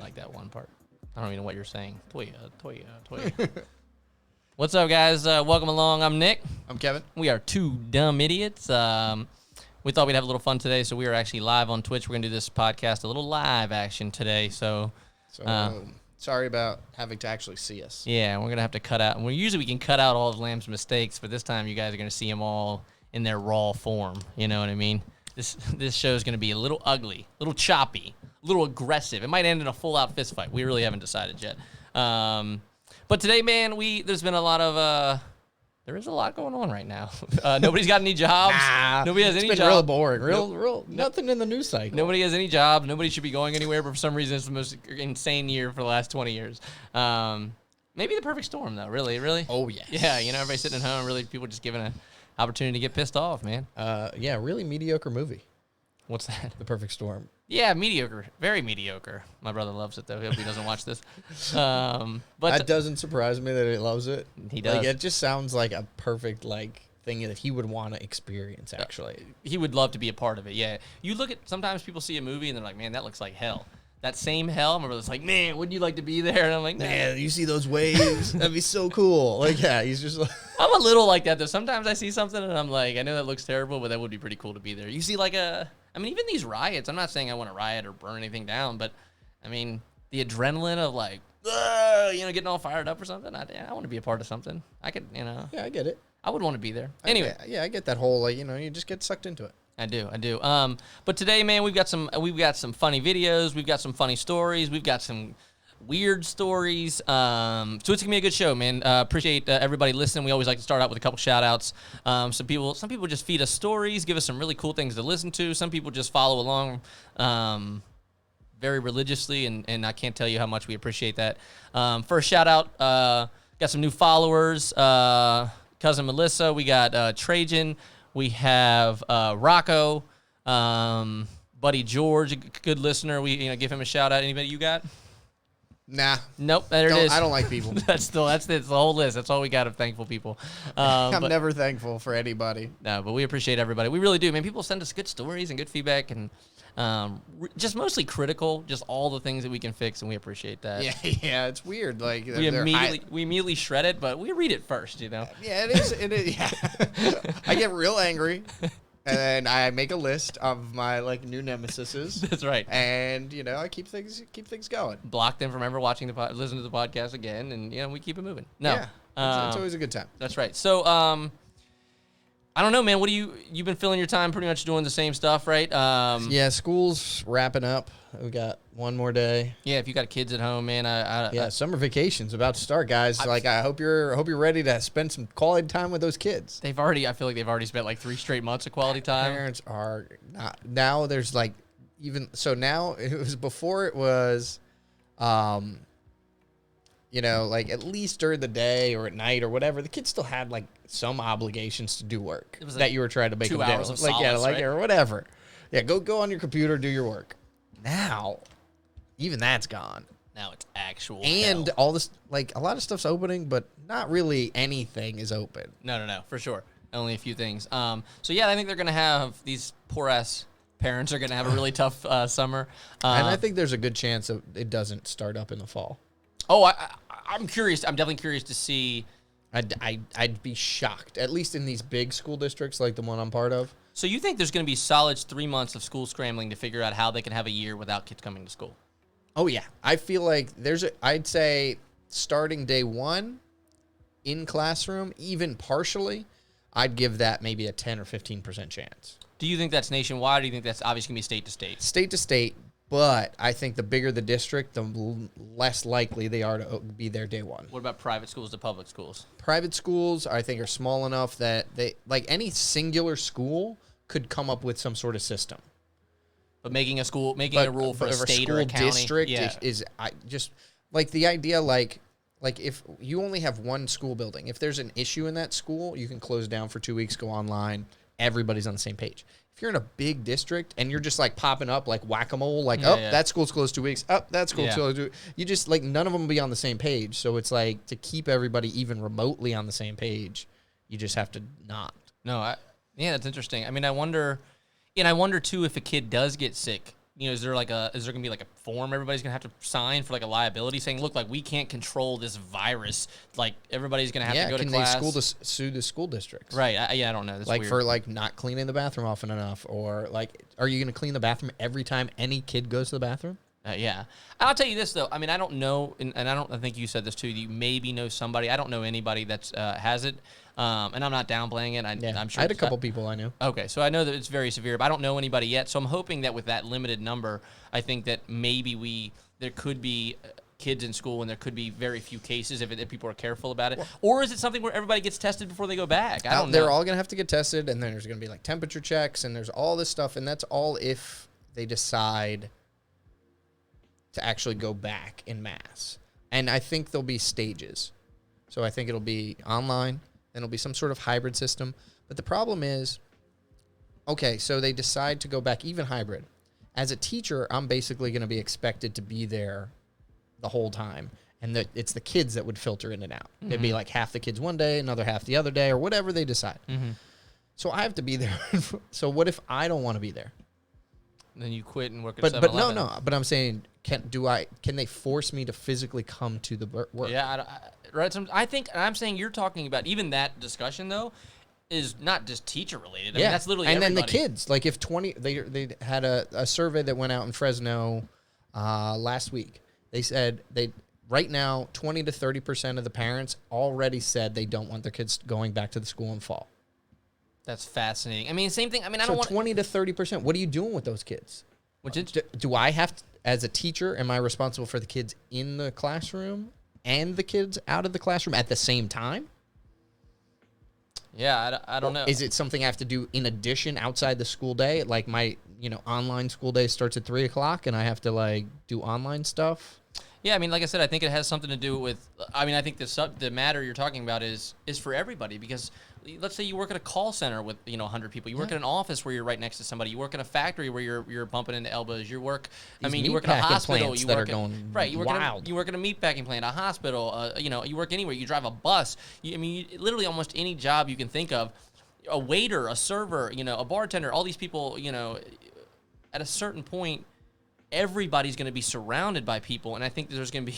like that one part. I don't even know what you're saying. Toya. What's up, guys? Welcome along. I'm Nick. I'm Kevin. We are two dumb idiots. We thought we'd have a little fun today, so we are actually live on Twitch. We're going to do this podcast, a little live action today. So Sorry about having to actually see us. yeah, we're going to have to cut out. Usually we can cut out all of Lamb's mistakes, but this time you guys are going to see them all in their raw form. You know what I mean? This show is going to be a little ugly, a little choppy, a little aggressive. It might end in a full-out fist fight. We really haven't decided yet. But today, man, there's been a lot of there is a lot going on right now. Nobody's got any jobs. Nobody has any jobs. It's been real boring. Real nothing in the news cycle. Nobody has any jobs. Nobody should be going anywhere, but for some reason, it's the most insane year for the last 20 years. Maybe the perfect storm, though. Really. Oh, yes. Yeah, everybody sitting at home. Really, people just given an opportunity to get pissed off, man. Yeah, really mediocre movie. What's that? The Perfect Storm. Yeah, mediocre. Very mediocre. My brother loves it, though. Hope he doesn't watch this. But That doesn't surprise me that he loves it. He does. Like, it just sounds like a perfect thing that he would want to experience, actually. He would love to be a part of it, yeah. You look at, sometimes people see a movie and they're like, man, that looks like hell. That same hell, my brother's like, man, wouldn't you like to be there? And I'm like, Man, you see those waves? That'd be so cool. Like, yeah, he's just like... I'm a little like that, though. Sometimes I see something and I'm like, I know that looks terrible, but that would be pretty cool to be there. You see, even these riots, I'm not saying I want to riot or burn anything down, but, the adrenaline of, getting all fired up or something, I want to be a part of something. I could, Yeah, I get it. I would want to be there. Anyway. I get that whole, you just get sucked into it. I do. But today, man, we've got some funny videos. We've got some funny stories. We've got some weird stories. So it's gonna be a good show, man. Appreciate everybody listening. We always like to start out with a couple shout outs. Some people just feed us stories, give us some really cool things to listen to. Some people just follow along very religiously, and I can't tell you how much we appreciate that. First shout out, got some new followers. Cousin Melissa, we got Trajan. We have Rocco, Buddy George, a good listener. We give him a shout out. Anybody you got? Nah. Nope. There it is. I don't like people. That's the whole list. That's all we got of thankful people. I'm never thankful for anybody. No, but we appreciate everybody. We really do, man. People send us good stories and good feedback, and just mostly critical, just all the things that we can fix, and we appreciate that. Yeah, it's weird. Like we immediately shred it, but we read it first, Yeah, it is. Yeah. I get real angry, and then I make a list of my new nemesises. That's right. And I keep things going. Block them from ever watching listen to the podcast again, and we keep it moving. No, yeah, it's always a good time. That's right. So I don't know, man. What you've been filling your time pretty much doing the same stuff, right? Yeah, school's wrapping up. We got one more day. Yeah, if you got kids at home, man. Summer vacation's about to start, guys. I hope you're ready to spend some quality time with those kids. I feel like they've already spent 3 straight months of quality time. Parents are not now. There's now it was before it was, at least during the day or at night or whatever, the kids still had some obligations to do work that you were trying to make 2 them hours do. of solace, right? Or whatever. Yeah, go on your computer, do your work. Now, even that's gone. Now it's actual and hell. all this, a lot of stuff's opening, but not really anything is open. No, for sure. Only a few things. I think they're gonna have these poor ass parents are gonna have a really tough summer. And I think there's a good chance that it doesn't start up in the fall. Oh, I'm curious. I'm definitely curious to see. I'd be shocked, at least in these big school districts like the one I'm part of. So you think there's going to be solid 3 months of school scrambling to figure out how they can have a year without kids coming to school? Oh, yeah. I feel like I'd say starting day one in classroom, even partially, I'd give that maybe a 10 or 15% chance. Do you think that's nationwide, or do you think that's obviously going to be state to state? State to state, but I think the bigger the district, the less likely they are to be there day one. What about private schools to public schools? Private schools, I think, are small enough that any singular school could come up with some sort of system. But making a rule for a state or a county district is the idea if you only have one school building, if there's an issue in that school, you can close down for 2 weeks, go online, everybody's on the same page. If you're in a big district and you're just popping up like whack-a-mole, that school's closed 2 weeks, that school's closed 2 weeks. You just none of them will be on the same page. So it's to keep everybody even remotely on the same page, you just have to not. No, Yeah, that's interesting. I mean, I wonder too if a kid does get sick. Is there gonna be like a form everybody's gonna have to sign for like a liability saying, look, like we can't control this virus. Like everybody's gonna have to go to class. Can they sue the school districts? Right. I don't know. That's like weird. for like not cleaning the bathroom often enough, or like, are you gonna clean the bathroom every time any kid goes to the bathroom? Yeah. I'll tell you this, though. I mean, I don't know, and I think you said this, too. You maybe know somebody. I don't know anybody that has it, and I'm not downplaying it. I'm sure I had a couple people I knew. Okay, so I know that it's very severe, but I don't know anybody yet. So I'm hoping that with that limited number, I think that maybe there could be kids in school and there could be very few cases if people are careful about it. Or is it something where everybody gets tested before they go back? I don't know. They're all going to have to get tested, and then there's going to be like temperature checks, and there's all this stuff, and that's all if they decide to actually go back in mass. And I think there'll be stages. So I think it'll be online, then it'll be some sort of hybrid system. But the problem is, okay, so they decide to go back even hybrid. As a teacher, I'm basically going to be expected to be there the whole time. And it's the kids that would filter in and out. Mm-hmm. It'd be like half the kids one day, another half the other day, or whatever they decide. Mm-hmm. So I have to be there. So what if I don't want to be there? Then you quit and work at 7-Eleven. But no. But I'm saying, can they force me to physically come to the work? Yeah, right. So I'm saying you're talking about even that discussion though is not just teacher related. I mean, that's literally everybody. Then the kids. Like if 20, they had a survey that went out in Fresno last week. They said right now 20 to 30% of the parents already said they don't want their kids going back to the school in fall. That's fascinating. I mean, same thing. I mean, I so don't want 20 to 30%. What are you doing with those kids? Do I have to, as a teacher, am I responsible for the kids in the classroom and the kids out of the classroom at the same time? Yeah, I don't know. Is it something I have to do in addition outside the school day? Like my, online school day starts at 3:00 and I have to like do online stuff? Yeah, I mean, like I said, I think it has something to do with. I mean, I think the matter you're talking about is for everybody because let's say you work at a call center with 100 people. You work at an office where you're right next to somebody. You work in a factory where you're bumping into elbows. You work. You work in a hospital. You work You work in a meat packing plant, a hospital. You work anywhere. You drive a bus. Literally almost any job you can think of. A waiter, a server, a bartender. All these people. At a certain point, everybody's going to be surrounded by people, and I think there's going to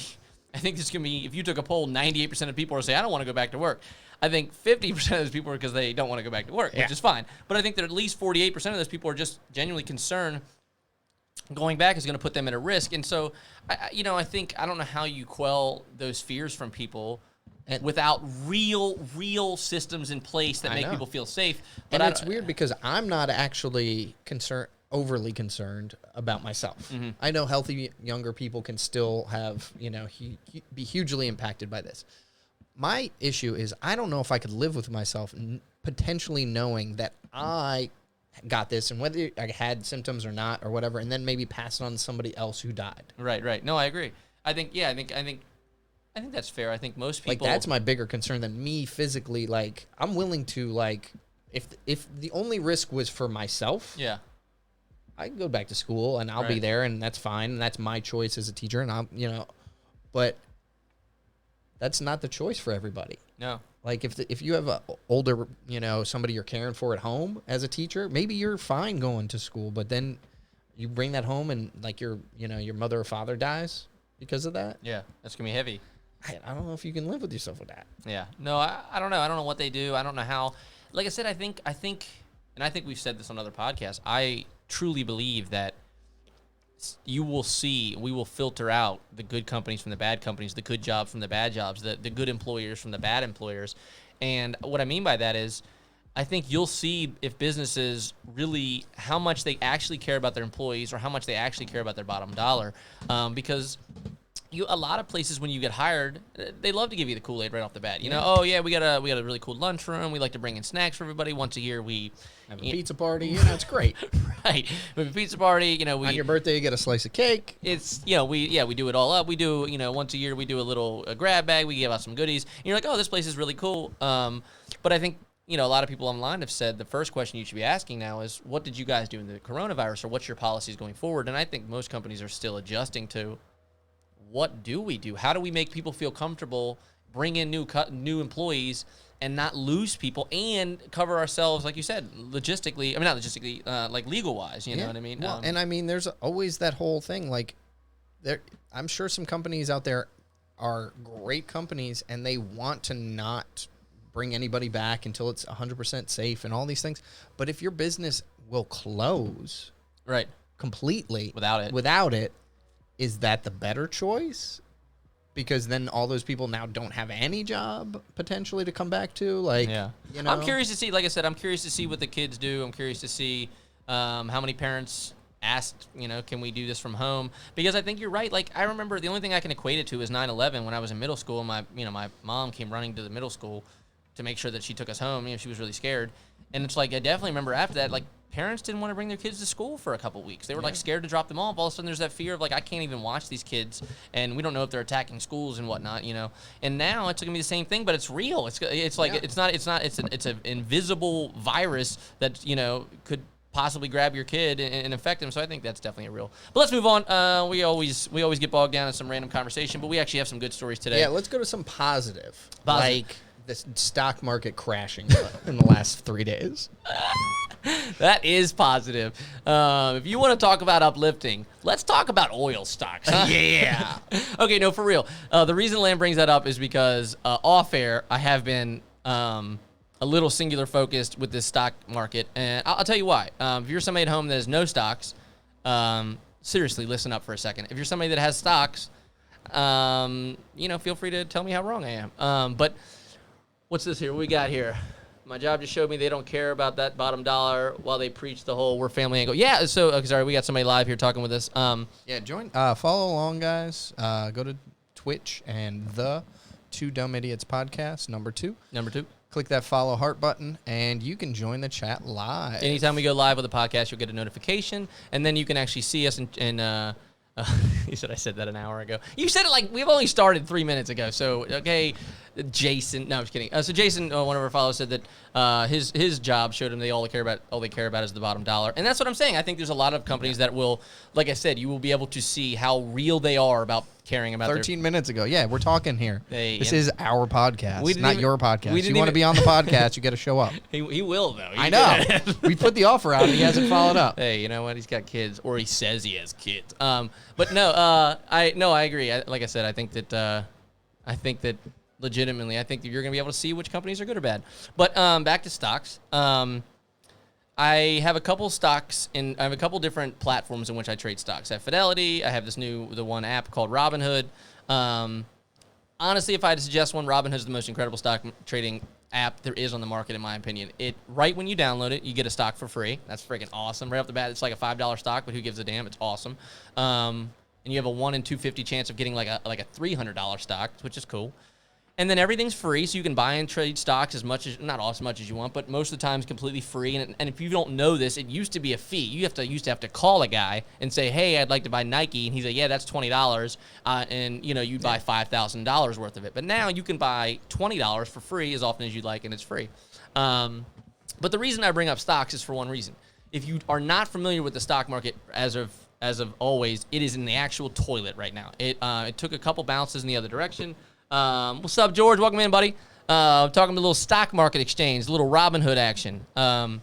be, if you took a poll, 98% of people are saying, I don't want to go back to work. I think 50% of those people are because they don't want to go back to work, which is fine. But I think that at least 48% of those people are just genuinely concerned going back is going to put them at a risk. And so, I think, I don't know how you quell those fears from people without real systems in place that make people feel safe. But it's weird because I'm not actually overly concerned about myself. Mm-hmm. I know healthy younger people can still have, be hugely impacted by this. My issue is I don't know if I could live with myself potentially knowing that I got this and whether I had symptoms or not or whatever, and then maybe pass it on to somebody else who died. Right. No, I agree. I think that's fair. I think most people that's my bigger concern than me physically. Like I'm willing to if the only risk was for myself. Yeah. I can go back to school and I'll be there and that's fine. And that's my choice as a teacher. And but that's not the choice for everybody. No. Like if you have a older, somebody you're caring for at home as a teacher, maybe you're fine going to school, but then you bring that home and like your mother or father dies because of that. Yeah. That's going to be heavy. I don't know if you can live with yourself with that. Yeah. No, I don't know. I don't know what they do. I don't know how. Like I said, I think, and I think we've said this on other podcasts, I truly believe that we will filter out the good companies from the bad companies, the good jobs from the bad jobs, the good employers from the bad employers. And what I mean by that is I think you'll see if businesses really, how much they actually care about their employees or how much they actually care about their bottom dollar. Because a lot of places when you get hired, they love to give you the Kool-Aid right off the bat. We got a really cool lunchroom. We like to bring in snacks for everybody. Once a year we have a pizza party. It's great. Right. We have a pizza party. On your birthday you get a slice of cake. It's we do it all up. We do once a year we do a little grab bag. We give out some goodies. And you're like, oh, this place is really cool. But I think a lot of people online have said the first question you should be asking now is, what did you guys do in the coronavirus, or what's your policies going forward? And I think most companies are still adjusting to, what do we do? How do we make people feel comfortable, bring in new employees, and not lose people and cover ourselves, like you said, logistically. I mean, not logistically, like legal wise. You know what I mean? Well, and I mean, there's always that whole thing. Like, I'm sure some companies out there are great companies, and they want to not bring anybody back until it's 100% safe and all these things. But if your business will close, right, completely without it, is that the better choice? Because then all those people now don't have any job potentially to come back to. Like, you know? I'm curious to see. Like I said, I'm curious to see what the kids do. I'm curious to see how many parents asked, can we do this from home? Because I think you're right. Like, I remember the only thing I can equate it to is 9/11 when I was in middle school. My mom came running to the middle school to make sure that she took us home. She was really scared. And it's like, I definitely remember after that, like, parents didn't want to bring their kids to school for a couple weeks. They were like scared to drop them off. All of a sudden there's that fear of like, I can't even watch these kids, and we don't know if they're attacking schools and whatnot, And now it's gonna be the same thing, but it's real. It's like it's an invisible virus that could possibly grab your kid and infect them. So I think that's definitely real. But let's move on. We always get bogged down in some random conversation, but we actually have some good stories today. Yeah, let's go to some positive. Like the stock market crashing in the last 3 days. That is positive. If you want to talk about uplifting, let's talk about oil stocks. Yeah. Okay, no, for real. The reason Lamb brings that up is because off air, I have been a little singular focused with this stock market. And I'll tell you why. If you're somebody at home that has no stocks, seriously, listen up for a second. If you're somebody that has stocks, feel free to tell me how wrong I am. But what's this here? What we got here? My job just showed me they don't care about that bottom dollar while they preach the whole we're family angle. Yeah, so, sorry, we got somebody live here talking with us. Join. Follow along, guys. Go to Twitch and the Two Dumb Idiots podcast, number 2. Click that follow heart button, and you can join the chat live. Anytime we go live with a podcast, you'll get a notification, and then you can actually see us and you said I said that an hour ago. You said it like we've only started 3 minutes ago. So, okay, Jason. No, I'm just kidding. So Jason, one of our followers, said that his job showed him all they care about is the bottom dollar, and that's what I'm saying. I think there's a lot of companies that will, like I said, you will be able to see how real they are about caring about 13 minutes ago. Yeah, we're talking here. This is our podcast, not your podcast. You want to be on the podcast, you got to show up. He will, though. I know. We put the offer out, and he hasn't followed up. Hey, you know what? He's got kids, or he says he has kids. But no, I agree. Like I said, I think that legitimately, I think that you're going to be able to see which companies are good or bad. But back to stocks. I have a couple stocks I have a couple different platforms in which I trade stocks. I have Fidelity. I have the one app called Robinhood. Honestly, if I had to suggest one, Robinhood is the most incredible stock trading app there is on the market, in my opinion. Right when you download it, you get a stock for free. That's freaking awesome. Right off the bat, it's like a $5 stock, but who gives a damn? It's awesome. And you have a 1 in 250 chance of getting like a $300 stock, which is cool. And then everything's free, so you can buy and trade stocks not as much as you want, but most of the time it's completely free. And if you don't know this, it used to be a fee. You used to have to call a guy and say, "Hey, I'd like to buy Nike," and he's like, "Yeah, that's $20," and you'd buy $5,000 worth of it. But now you can buy $20 for free as often as you'd like, and it's free. But the reason I bring up stocks is for one reason: if you are not familiar with the stock market as of always, it is in the actual toilet right now. It took a couple bounces in the other direction. What's up, George? Welcome in, buddy. Talking about a little stock market exchange, a little Robinhood action. The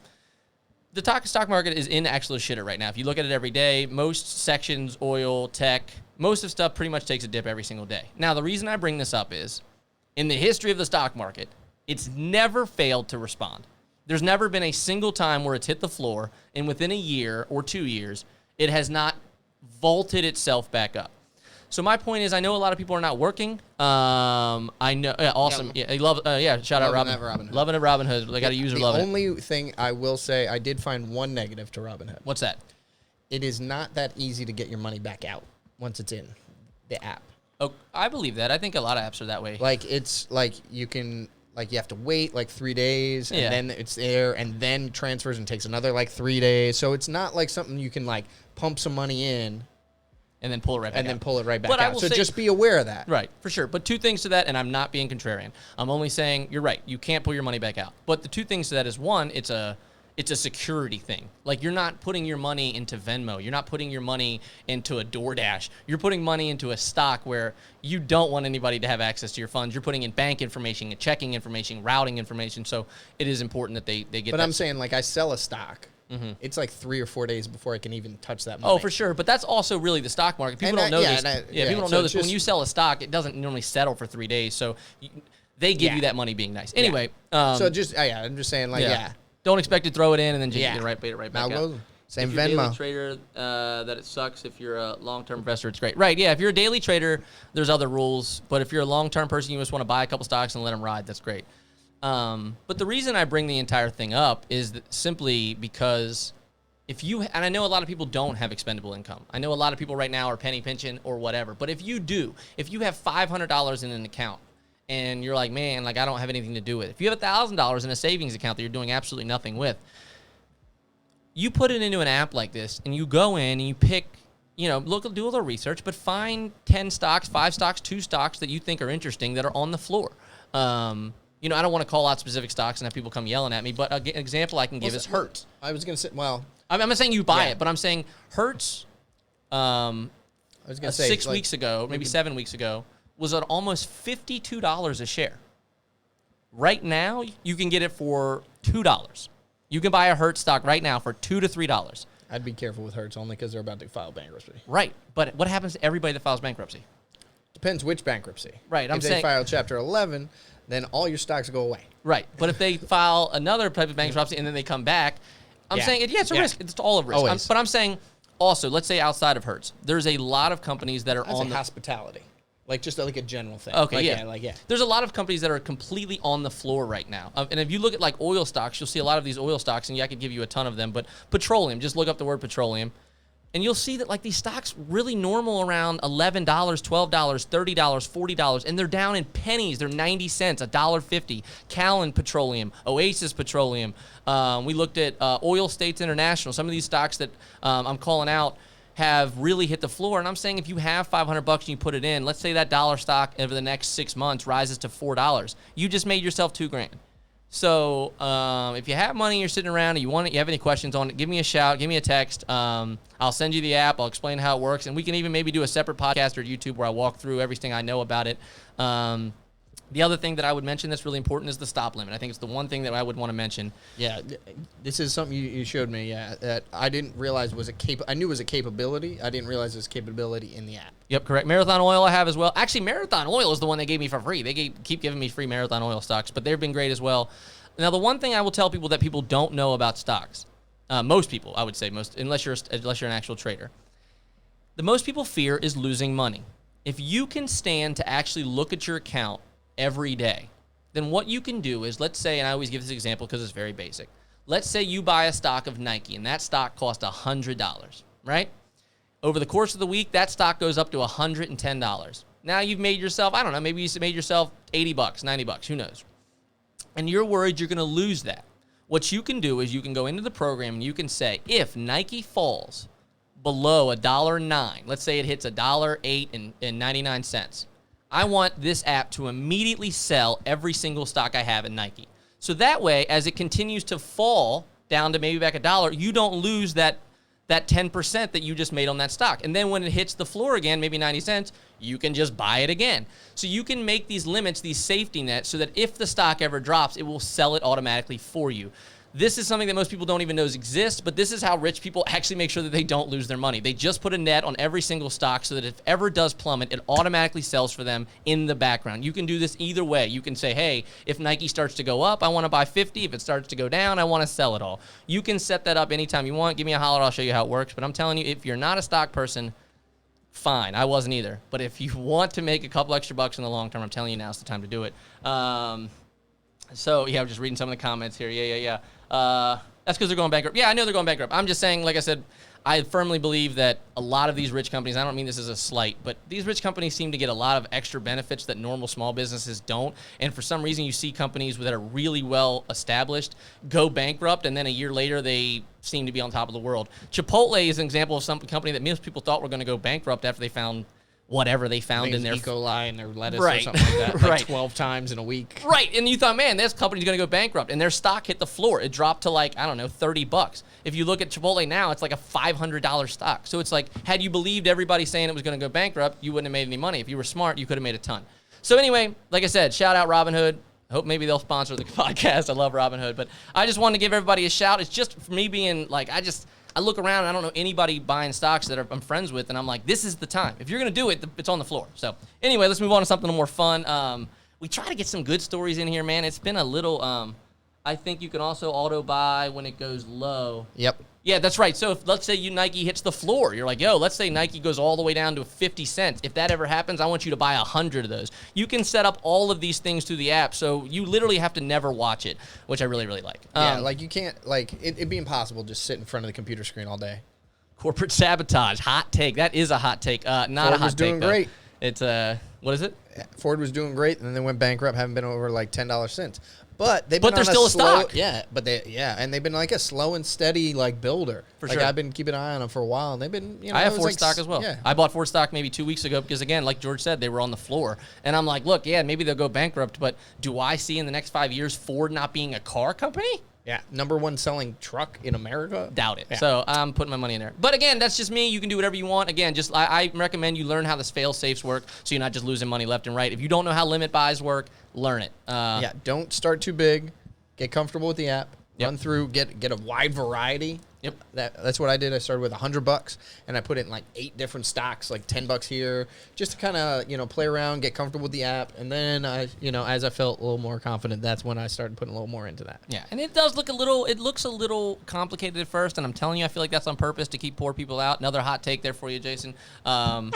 stock market is in actual shitter right now. If you look at it every day, most sections, oil, tech, most of stuff pretty much takes a dip every single day. Now, the reason I bring this up is, in the history of the stock market, it's never failed to respond. There's never been a single time where it's hit the floor, and within a year or 2 years, it has not vaulted itself back up. So my point is, I know a lot of people are not working. I know, awesome. Yeah, shout out Robinhood. Loving it, Robinhood. They got to use it. The only thing I will say, I did find one negative to Robinhood. What's that? It is not that easy to get your money back out once it's in the app. Oh, I believe that. I think a lot of apps are that way. Like it's like you have to wait like 3 days, and then it's there, and then transfers and takes another like 3 days. So it's not like something you can like pump some money in. And then pull it right back out. Then pull it right back out. So just be aware of that. Right, for sure. But 2 things to that, and I'm not being contrarian. I'm only saying, you're right, you can't pull your money back out. But the 2 things to that is, one, it's a it's a security thing. Like, you're not putting your money into Venmo. You're not putting your money into a DoorDash. You're putting money into a stock where you don't want anybody to have access to your funds. You're putting in bank information, checking information, routing information. So it is important that they get that. But I'm saying, like, I sell a stock. It's like 3 or 4 days before I can even touch that money. Oh, for sure. But that's also really the stock market. People don't know this. People don't know this. But when you sell a stock, it doesn't normally settle for 3 days. So they give you that money being nice. Anyway. So just, I'm just saying, like, Don't expect to throw it in and then just get it right back out. Same if you're Venmo. A daily trader, that it sucks. If you're a long-term investor, it's great. Right, yeah. If you're a daily trader, there's other rules. But if you're a long-term person, you just want to buy a couple stocks and let them ride, that's great. But the reason I bring the entire thing up is that simply because if you, and I know a lot of people don't have expendable income. I know a lot of people right now are penny pinching or whatever. But if you do, if you have $500 in an account, and you're like, man, like I don't have anything to do with it. If you have $1,000 in a savings account that you're doing absolutely nothing with, you put it into an app like this, and you go in and you pick, do a little research, but find 10 stocks, 5 stocks, 2 stocks that you think are interesting that are on the floor. I don't want to call out specific stocks and have people come yelling at me, but an example I can give is Hertz. I was going to say, I'm not saying you buy it, but I'm saying Hertz, I was going to say 6 weeks ago, maybe 7 weeks ago, was at almost $52 a share. Right now, you can get it for $2. You can buy a Hertz stock right now for $2 to $3. I'd be careful with Hertz only because they're about to file bankruptcy. Right, but what happens to everybody that files bankruptcy? Depends which bankruptcy. Right, if they file Chapter 11, then all your stocks go away. Right, but if they file another type of bankruptcy and then they come back, I'm saying, it's a risk. It's all a risk. But I'm saying, also, let's say outside of Hertz, there's a lot of companies that are on the hospitality. Like, just like a general thing. Okay, There's a lot of companies that are completely on the floor right now. And if you look at, like, oil stocks, you'll see a lot of these oil stocks, and I could give you a ton of them, but petroleum, just look up the word petroleum, and you'll see that, like, these stocks really normal around $11, $12, $30, $40, and they're down in pennies. They're 90 cents, $1.50. Callon Petroleum, Oasis Petroleum. We looked at Oil States International. Some of these stocks that I'm calling out have really hit the floor. And I'm saying if you have $500 and you put it in, let's say that dollar stock over the next 6 months rises to $4. You just made yourself $2,000. So if you have money, you're sitting around and you have any questions on it, give me a shout, give me a text. I'll send you the app. I'll explain how it works. And we can even maybe do a separate podcast or YouTube where I walk through everything I know about it. The other thing that I would mention that's really important is the stop limit. I think it's the one thing that I would want to mention. Yeah, this is something you showed me, that I didn't realize was I knew it was a capability. I didn't realize it was capability in the app. Yep, correct. Marathon Oil I have as well. Actually, Marathon Oil is the one they gave me for free. They keep giving me free Marathon Oil stocks, but they've been great as well. Now, the one thing I will tell people that people don't know about stocks, most people, I would say, unless you're an actual trader, the most people fear is losing money. If you can stand to actually look at your account every day, then what you can do is, let's say, and I always give this example because it's very basic. Let's say you buy a stock of Nike, and that stock cost $100, right? Over the course of the week, that stock goes up to $110. Now you've made yourself, I don't know, maybe you made yourself $80, $90, who knows? And you're worried you're going to lose that. What you can do is you can go into the program and you can say, if Nike falls below $1.09, let's say it hits $1.08.99, I want this app to immediately sell every single stock I have in Nike. So that way, as it continues to fall down to maybe back $1, you don't lose that 10% that you just made on that stock. And then when it hits the floor again, maybe 90 cents, you can just buy it again. So you can make these limits, these safety nets, so that if the stock ever drops, it will sell it automatically for you. This is something that most people don't even know exists, but this is how rich people actually make sure that they don't lose their money. They just put a net on every single stock so that if ever does plummet, it automatically sells for them in the background. You can do this either way. You can say, hey, if Nike starts to go up, I want to buy 50. If it starts to go down, I want to sell it all. You can set that up anytime you want. Give me a holler. I'll show you how it works. But I'm telling you, if you're not a stock person, fine. I wasn't either. But if you want to make a couple extra bucks in the long term, I'm telling you, now's the time to do it. So, yeah, I'm just reading some of the comments here. Yeah. That's because they're going bankrupt. Yeah, I know they're going bankrupt. I'm just saying, like I said, I firmly believe that a lot of these rich companies, I don't mean this as a slight, but these rich companies seem to get a lot of extra benefits that normal small businesses don't. And for some reason, you see companies that are really well established go bankrupt, and then a year later, they seem to be on top of the world. Chipotle is an example of some company that most people thought were going to go bankrupt after they found whatever they found in their E. coli in their lettuce Right. or something like that, like Right. 12 times in a week. Right, and you thought, man, this company's going to go bankrupt, and their stock hit the floor. It dropped to like, I don't know, $30. If you look at Chipotle now, it's like a $500 stock. So it's like, had you believed everybody saying it was going to go bankrupt, you wouldn't have made any money. If you were smart, you could have made a ton. So anyway, like I said, shout out Robinhood. Hope maybe they'll sponsor the podcast. I love Robinhood, but I just wanted to give everybody a shout. It's just for me being like, I look around and I don't know anybody buying stocks that I'm friends with, and I'm like, this is the time. If you're going to do it, it's on the floor. So anyway, let's move on to something more fun. We try to get some good stories in here, man. It's been a little, I think you can also auto buy when it goes low. Yep. Yeah, that's right. So if, let's say Nike hits the floor, you're like, yo, let's say Nike goes all the way down to 50 cents. If that ever happens, I want you to buy 100 of those. You can set up all of these things through the app, so you literally have to never watch it, which I really, really like. Yeah, like you can't, like, it'd be impossible just sit in front of the computer screen all day. Corporate sabotage, hot take. That is a hot take. Not Ford a hot was doing take, though. great. It's, what is it? Ford was doing great, and then they went bankrupt, haven't been over like $10 since. But they've But been they're on still a slow, stock. Yeah, and they've been like a slow and steady like builder. For like sure. I've been keeping an eye on them for a while, and they've been. You know, I have it was Ford like stock as well. Yeah, I bought Ford stock maybe 2 weeks ago because, again, like George said, they were on the floor. And I'm like, look, yeah, maybe they'll go bankrupt, but do I see in the next 5 years Ford not being a car company? yeah, #1 selling truck in America. Doubt it. Yeah. So I'm putting my money in there. But again, that's just me. You can do whatever you want. Again, just I recommend you learn how this fail safes work so you're not just losing money left and right. If you don't know how limit buys work, learn it. Yeah, don't start too big. Get comfortable with the app. Yep. Run through. Get a wide variety. Yep. That's what I did. I started with $100, and I put it in like 8 different stocks, like $10 here, just to kind of play around, get comfortable with the app, and then as I felt a little more confident, that's when I started putting a little more into that. Yeah, and it does look it looks a little complicated at first, and I'm telling you, I feel like that's on purpose to keep poor people out. Another hot take there for you, Jason. But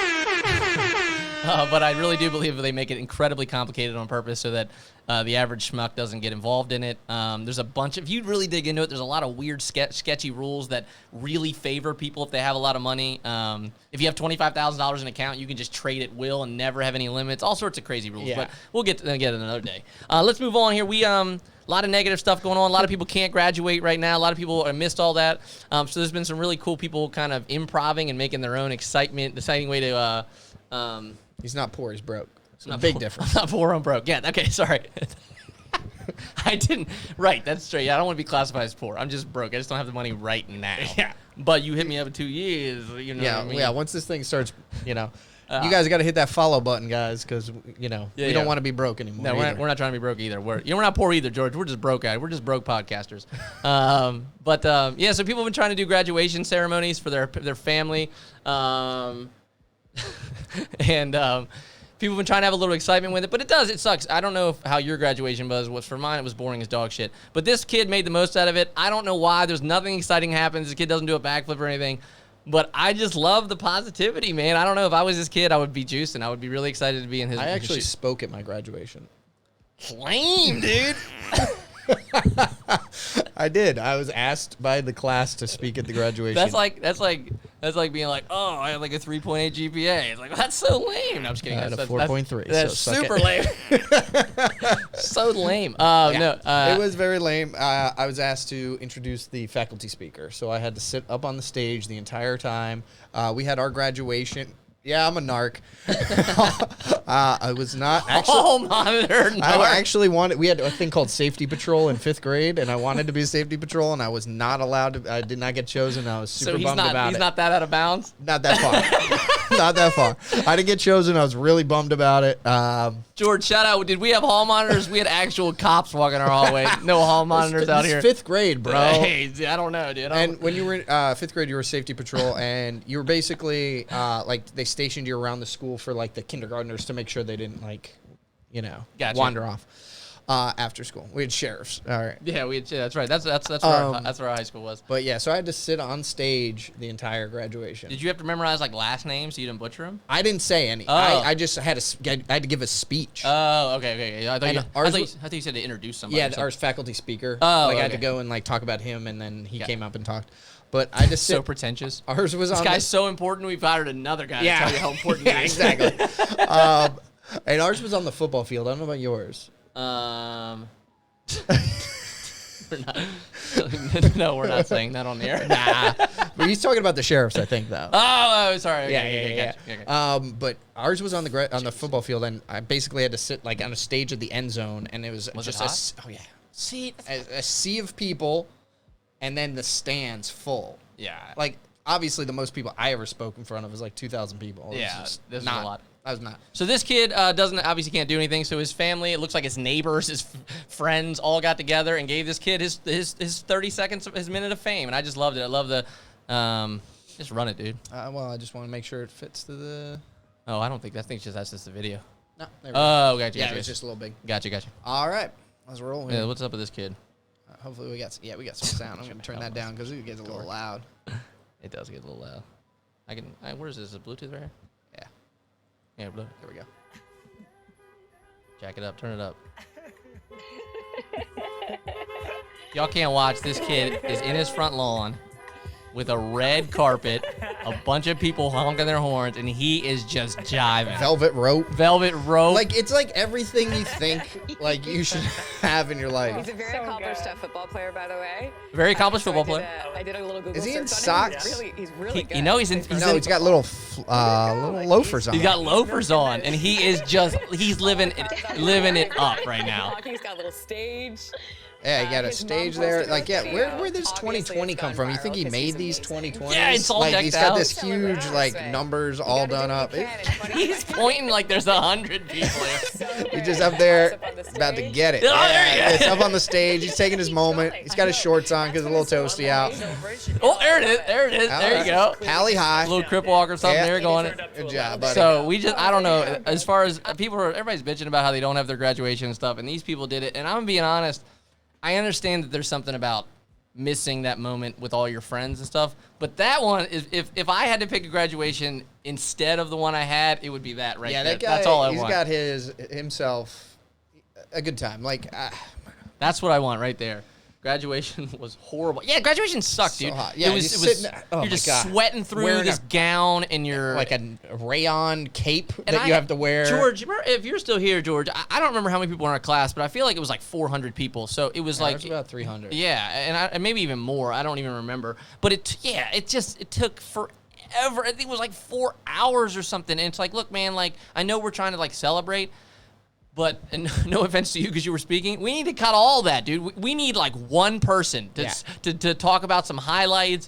I really do believe they make it incredibly complicated on purpose so that the average schmuck doesn't get involved in it. There's a bunch of, if you really dig into it, there's a lot of weird sketchy rules that really favor people if they have a lot of money. If you have $25,000 in an account, you can just trade at will and never have any limits. All sorts of crazy rules, Yeah. but we'll get to it another day. Let's move on here. We a lot of negative stuff going on. A lot of people can't graduate right now. A lot of people missed all that. So there's been some really cool people kind of improving and making their own exciting way to. He's not poor. He's broke. It's a Not big poor- difference. Not poor, I'm broke. Yeah, okay, sorry. I didn't. Right, that's straight. Yeah, I don't want to be classified as poor. I'm just broke. I just don't have the money right now. Yeah. But you hit me up in 2 years. You know Yeah, what I mean? yeah. Once this thing starts, you guys got to hit that follow button, guys, because we Yeah. don't want to be broke anymore. No, we're not trying to be broke either. We're not poor either, George. We're just broke guys. We're just broke podcasters. Yeah. So people have been trying to do graduation ceremonies for their family, and people have been trying to have a little excitement with it. But it sucks. I don't know how your graduation was. For mine, it was boring as dog shit. But this kid made the most out of it. I don't know why. There's nothing exciting happens. This kid doesn't do a backflip or anything. But I just love the positivity, man. I don't know if I was this kid, I would be juicing. I would be really excited to be in his. I his actually shoes. spoke at my graduation. Lame, dude. I did. I was asked by the class to speak at the graduation. That's like being like, oh, I have like a 3.8 GPA. It's like, that's so lame. No, I'm just kidding. I had a That's- 4.3, That's so suck super it. lame. So lame. Yeah, No, it was very lame. I was asked to introduce the faculty speaker, so I had to sit up on the stage the entire time. We had our graduation. Yeah, I'm a narc. I was not actually. hall monitor. I actually wanted. We had a thing called safety patrol in 5th grade, and I wanted to be a safety patrol, and I was not allowed to. I did not get chosen. I was super so he's bummed not. about He's it. not that out of bounds. Not that far. Not that far. I didn't get chosen. I was really bummed about it. George, shout out. Did we have hall monitors? We had actual cops walking our hallway. No hall monitors out this here. is 5th grade, bro. Hey, I don't know, dude. And when you were in 5th grade, you were safety patrol, and you were basically like they stationed you around the school for like the kindergartners to make sure they didn't Gotcha. wander off after school. We had sheriffs. All right. yeah, that's right. That's where our high school was. But yeah, so I had to sit on stage the entire graduation. Did you have to memorize like last names so you didn't butcher them? I didn't say any. Oh. I just had I had to give a speech. Oh, okay. I And ours was- thought you said to introduce somebody. yeah, or something. our faculty speaker. Oh, like I had to okay. go and like talk about him, and then he Yeah. came up and talked. But I just So sit. pretentious. Ours was This on. guy's so important. We've hired another guy Yeah. to tell you how important Yeah, he is. exactly. And ours was on the football field. I don't know about yours. We're not, no, we're not saying that on the air. Nah, but he's talking about the sheriffs, I think, though. Oh, sorry. Yeah, Okay, yeah. gotcha. Okay. But ours was on the football field, and I basically had to sit like on a stage at the end zone, and it was Was just it hot? oh yeah, a sea of people, and then the stands full. Yeah. Like obviously, the most people I ever spoke in front of was like 2,000 people. It was Yeah, just this is not, a lot. That was not. So this kid doesn't obviously can't do anything. So his family, it looks like his neighbors, his friends, all got together and gave this kid his 30 seconds, his minute of fame, and I just loved it. I love the, just run it, dude. Well, I just want to make sure it fits to the. Oh, I don't think that. I think that's just the video. No, there we go. Oh, gotcha. Yeah, gotcha. it was just a little big. Gotcha. All right, let's roll. Yeah, what's up with this kid? Hopefully we got some sound. I'm gonna turn that down because it gets a little loud. It does get a little loud. Where's this? Is it Bluetooth right here? Yeah, Yeah, Bluetooth. there we go. Jack it up. Turn it up. Y'all can't watch. This kid is in his front lawn with a red carpet, a bunch of people honking their horns, and he is just jiving. Velvet rope. Velvet rope. Like it's like everything you think like you should have in your He's life. a very accomplished football player, by the way. Very accomplished So football I player. I did a little Google Is he in search on him. socks? He's really good. You know he's in. No, he's got little loafers on. He's got loafers on, and he is just—he's living it up right now. He's got a little stage. Yeah, you got a His mom stage there. posted Like, a yeah, video. where does Obviously, 2020 it's come gone from? You viral think he 'cause made he's these amazing. 2020s? Yeah, it's all like decked he's got out. this huge like numbers all done up. He's pointing like there's 100 people here. He's just up there about to get it. Oh, there he Yeah, is. it's up on the stage. He's taking his moment. He's got his shorts on because it's a little toasty out. Oh, there it is. There it is. There you go. Pally high. A little crip walk or something. Yeah. There going. Good job, buddy. So I don't know. As far as everybody's bitching about how they don't have their graduation and stuff, and these people did it. And I'm being honest. I understand that there's something about missing that moment with all your friends and stuff, but that one is if I had to pick a graduation instead of the one I had, it would be that right Yeah, there. that guy. That's all I He's want. got himself a good time. Like. That's what I want right there. Graduation was horrible. Yeah, graduation sucked, So dude. hot. Yeah, it was. just It was sitting there- oh you're my just God. sweating through Wearing this a- gown, and you're Like a rayon cape and that you have to wear. George, remember, if you're still here, George, I don't remember how many people were in our class, but I feel like it was like 400 people. So it was like There's about 300. yeah, and maybe even more. I don't even remember. But it took forever. I think it was like 4 hours or something. And it's like, look, man, like I know we're trying to like celebrate. But and no offense to you because you were speaking, we need to cut all that, dude. We need like one person to talk about some highlights.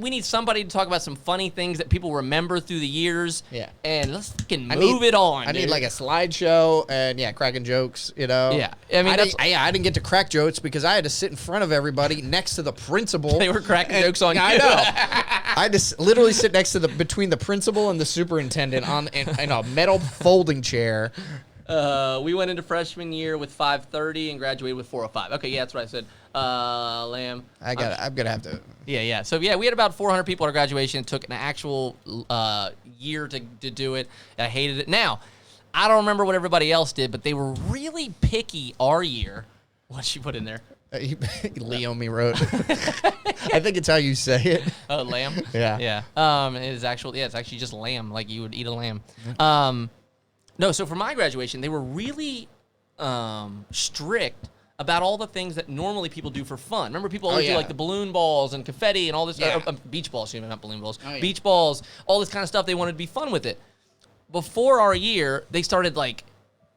We need somebody to talk about some funny things that people remember through the years. Yeah. And let's fucking move it on. I need dude. like a slideshow and cracking jokes, you know. Yeah. I mean, I didn't get to crack jokes because I had to sit in front of everybody next to the principal. They were cracking jokes on you. I know. I had to literally sit next to between the principal and the superintendent in a metal folding chair. We went into freshman year with 530 and graduated with 405. Okay, yeah, that's what I said. Lamb. I'm gonna have to. Yeah. So yeah, we had about 400 people at our graduation. It took an actual year to do it. I hated it. Now, I don't remember what everybody else did, but they were really picky our year. What'd you put in there? Leomi wrote. I think it's how you say it. Oh, lamb. Yeah. Yeah. It's actually just lamb, like you would eat a lamb. No, so for my graduation, they were really strict about all the things that normally people do for fun. Remember, people always do like the balloon balls and confetti and all this, beach balls, not balloon balls, beach balls, all this kind of stuff. They wanted to be fun with it. Before our year, they started like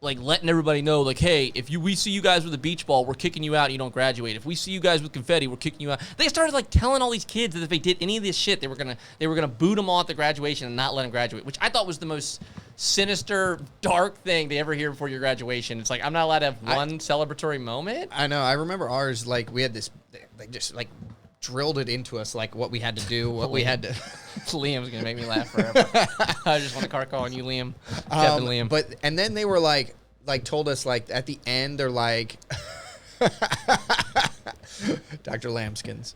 letting everybody know, like, hey, if we see you guys with a beach ball, we're kicking you out and you don't graduate. If we see you guys with confetti, we're kicking you out. They started like telling all these kids that if they did any of this shit, they were gonna boot them all at the graduation and not let them graduate, which I thought was the most sinister, dark thing to ever hear before your graduation. It's like I'm not allowed to have one celebratory moment. I know. I remember ours. Like we had this. They just like drilled it into us, like what we had to do, what we had to. Liam's gonna make me laugh forever. I just want to car calling you Liam, Captain Liam. But and then they were like told us like at the end they're like, Dr. Lambskins.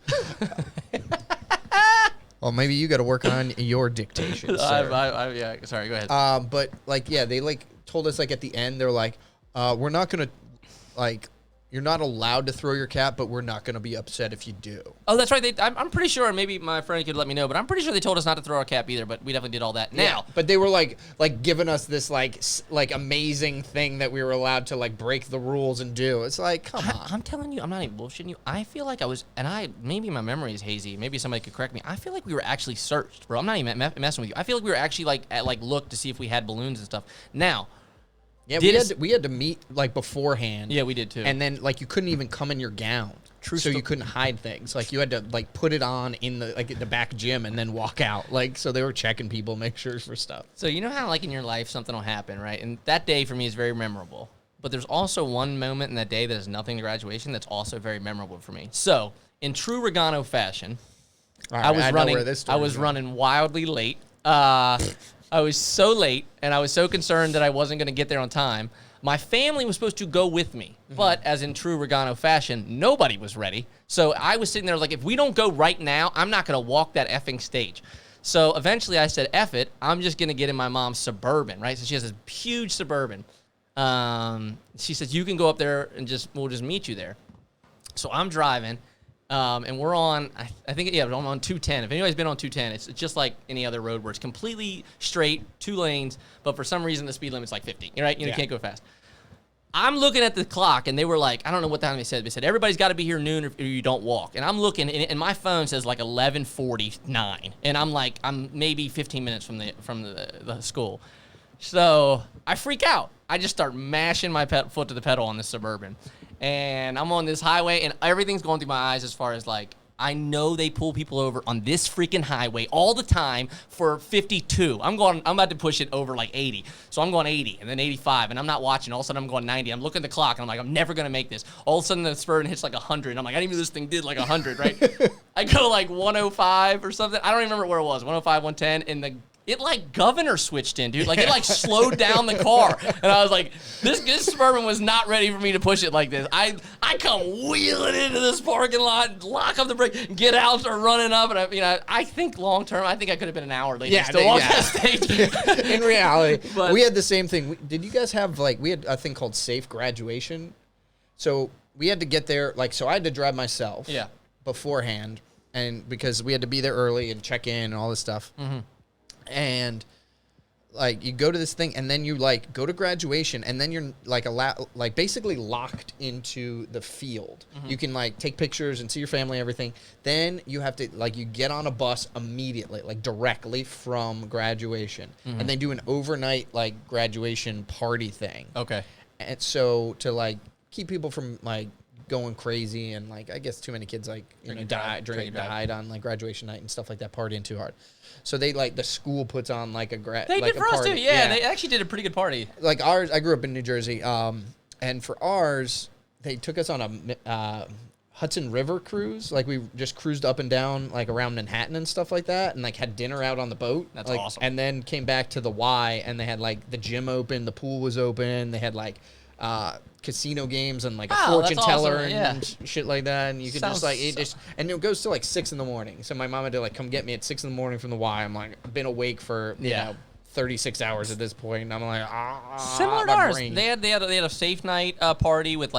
Well, maybe you got to work on your dictation. Sir. Yeah, sorry. Go ahead. But like, yeah, they like told us like at the end they're like, we're not gonna like. you're not allowed to throw your cap, but we're not going to be upset if you do. Oh, that's right. I'm pretty sure, maybe my friend could let me know, but I'm pretty sure they told us not to throw our cap either, but we definitely did all that. Now, But they were like giving us this like amazing thing that we were allowed to like break the rules and do. It's like, come on. I'm telling you, I'm not even bullshitting you. I feel like I was, maybe my memory is hazy. Maybe somebody could correct me. I feel like we were actually searched, bro. I'm not even messing with you. I feel like we were actually looked to see if we had balloons and stuff. Now, Yeah, we had to meet like beforehand. Yeah, we did too. And then like you couldn't even come in your gown. So you couldn't hide things. Like you had to like put it on in the back gym and then walk out. Like so they were checking people, make sure for stuff. So you know how like in your life something will happen, right? And that day for me is very memorable. But there's also one moment in that day that has nothing to graduation that's also very memorable for me. So in true Regano fashion, All I right, was know running. where this I was story's going. running wildly late. I was so late, and I was so concerned that I wasn't going to get there on time. My family was supposed to go with me, but as in true Regano fashion, nobody was ready. So I was sitting there like, if we don't go right now, I'm not going to walk that effing stage. So eventually I said, F it, I'm just going to get in my mom's Suburban, right? So she has this huge Suburban. She says, you can go up there and we'll just meet you there. So I'm driving. And we're on, I think, I'm on 210. If anybody's been on 210, it's just like any other road where it's completely straight, 2 lanes, but for some reason the speed limit's like 50, right? You can't go fast. I'm looking at the clock, and they were like, I don't know what time they said. They said, everybody's got to be here noon or you don't walk. And I'm looking, and my phone says like 11:49. And I'm like, I'm maybe 15 minutes from the school. So I freak out. I just start mashing my foot to the pedal on this Suburban. And I'm on this highway, and everything's going through my eyes as far as, like, I know they pull people over on this freaking highway all the time for 52. I'm about to push it over, like, 80. So I'm going 80, and then 85, and I'm not watching. All of a sudden, I'm going 90. I'm looking at the clock, and I'm like, I'm never going to make this. All of a sudden, the Suburban hits, like, 100, and I'm like, I didn't even know this thing did, like, 100, right? I go, like, 105 or something. I don't even remember where it was, 105, 110, and it like governor switched in, dude. Like it like slowed down the car, and I was like, this Suburban was not ready for me to push it like this. I come wheeling into this parking lot, lock up the brake, get out, start running up, and I think long term, I think I could have been an hour late. Yeah, still walk that stage. In reality, But- we had the same thing. Did you guys have we had a thing called safe graduation? So we had to get there so I had to drive myself. Yeah. Beforehand, and because we had to be there early and check in and all this stuff. Mm-hmm. And like you go to this thing, and then you like go to graduation, and then you're like basically locked into the field. Mm-hmm. You can like take pictures and see your family, everything. Then you have to you get on a bus immediately, like directly from graduation, and they do an overnight graduation party thing. Okay. And so to keep people from going crazy, and I guess too many kids died on graduation night and stuff like that, partying too hard. So they the school puts on They did for us too. Yeah, they actually did a pretty good party. Like ours, I grew up in New Jersey, and for ours, they took us on a Hudson River cruise. We just cruised up and down around Manhattan and stuff like that, and had dinner out on the boat. That's awesome. And then came back to the Y, and they had the gym open, the pool was open, they had casino games and a fortune teller and shit like that, and you could and it goes till 6 a.m. So my mom had to come get me at 6 a.m. from the Y. I'm I've been awake for you know 36 hours at this point, and I'm Similar to my ours. brain. They had a safe night party with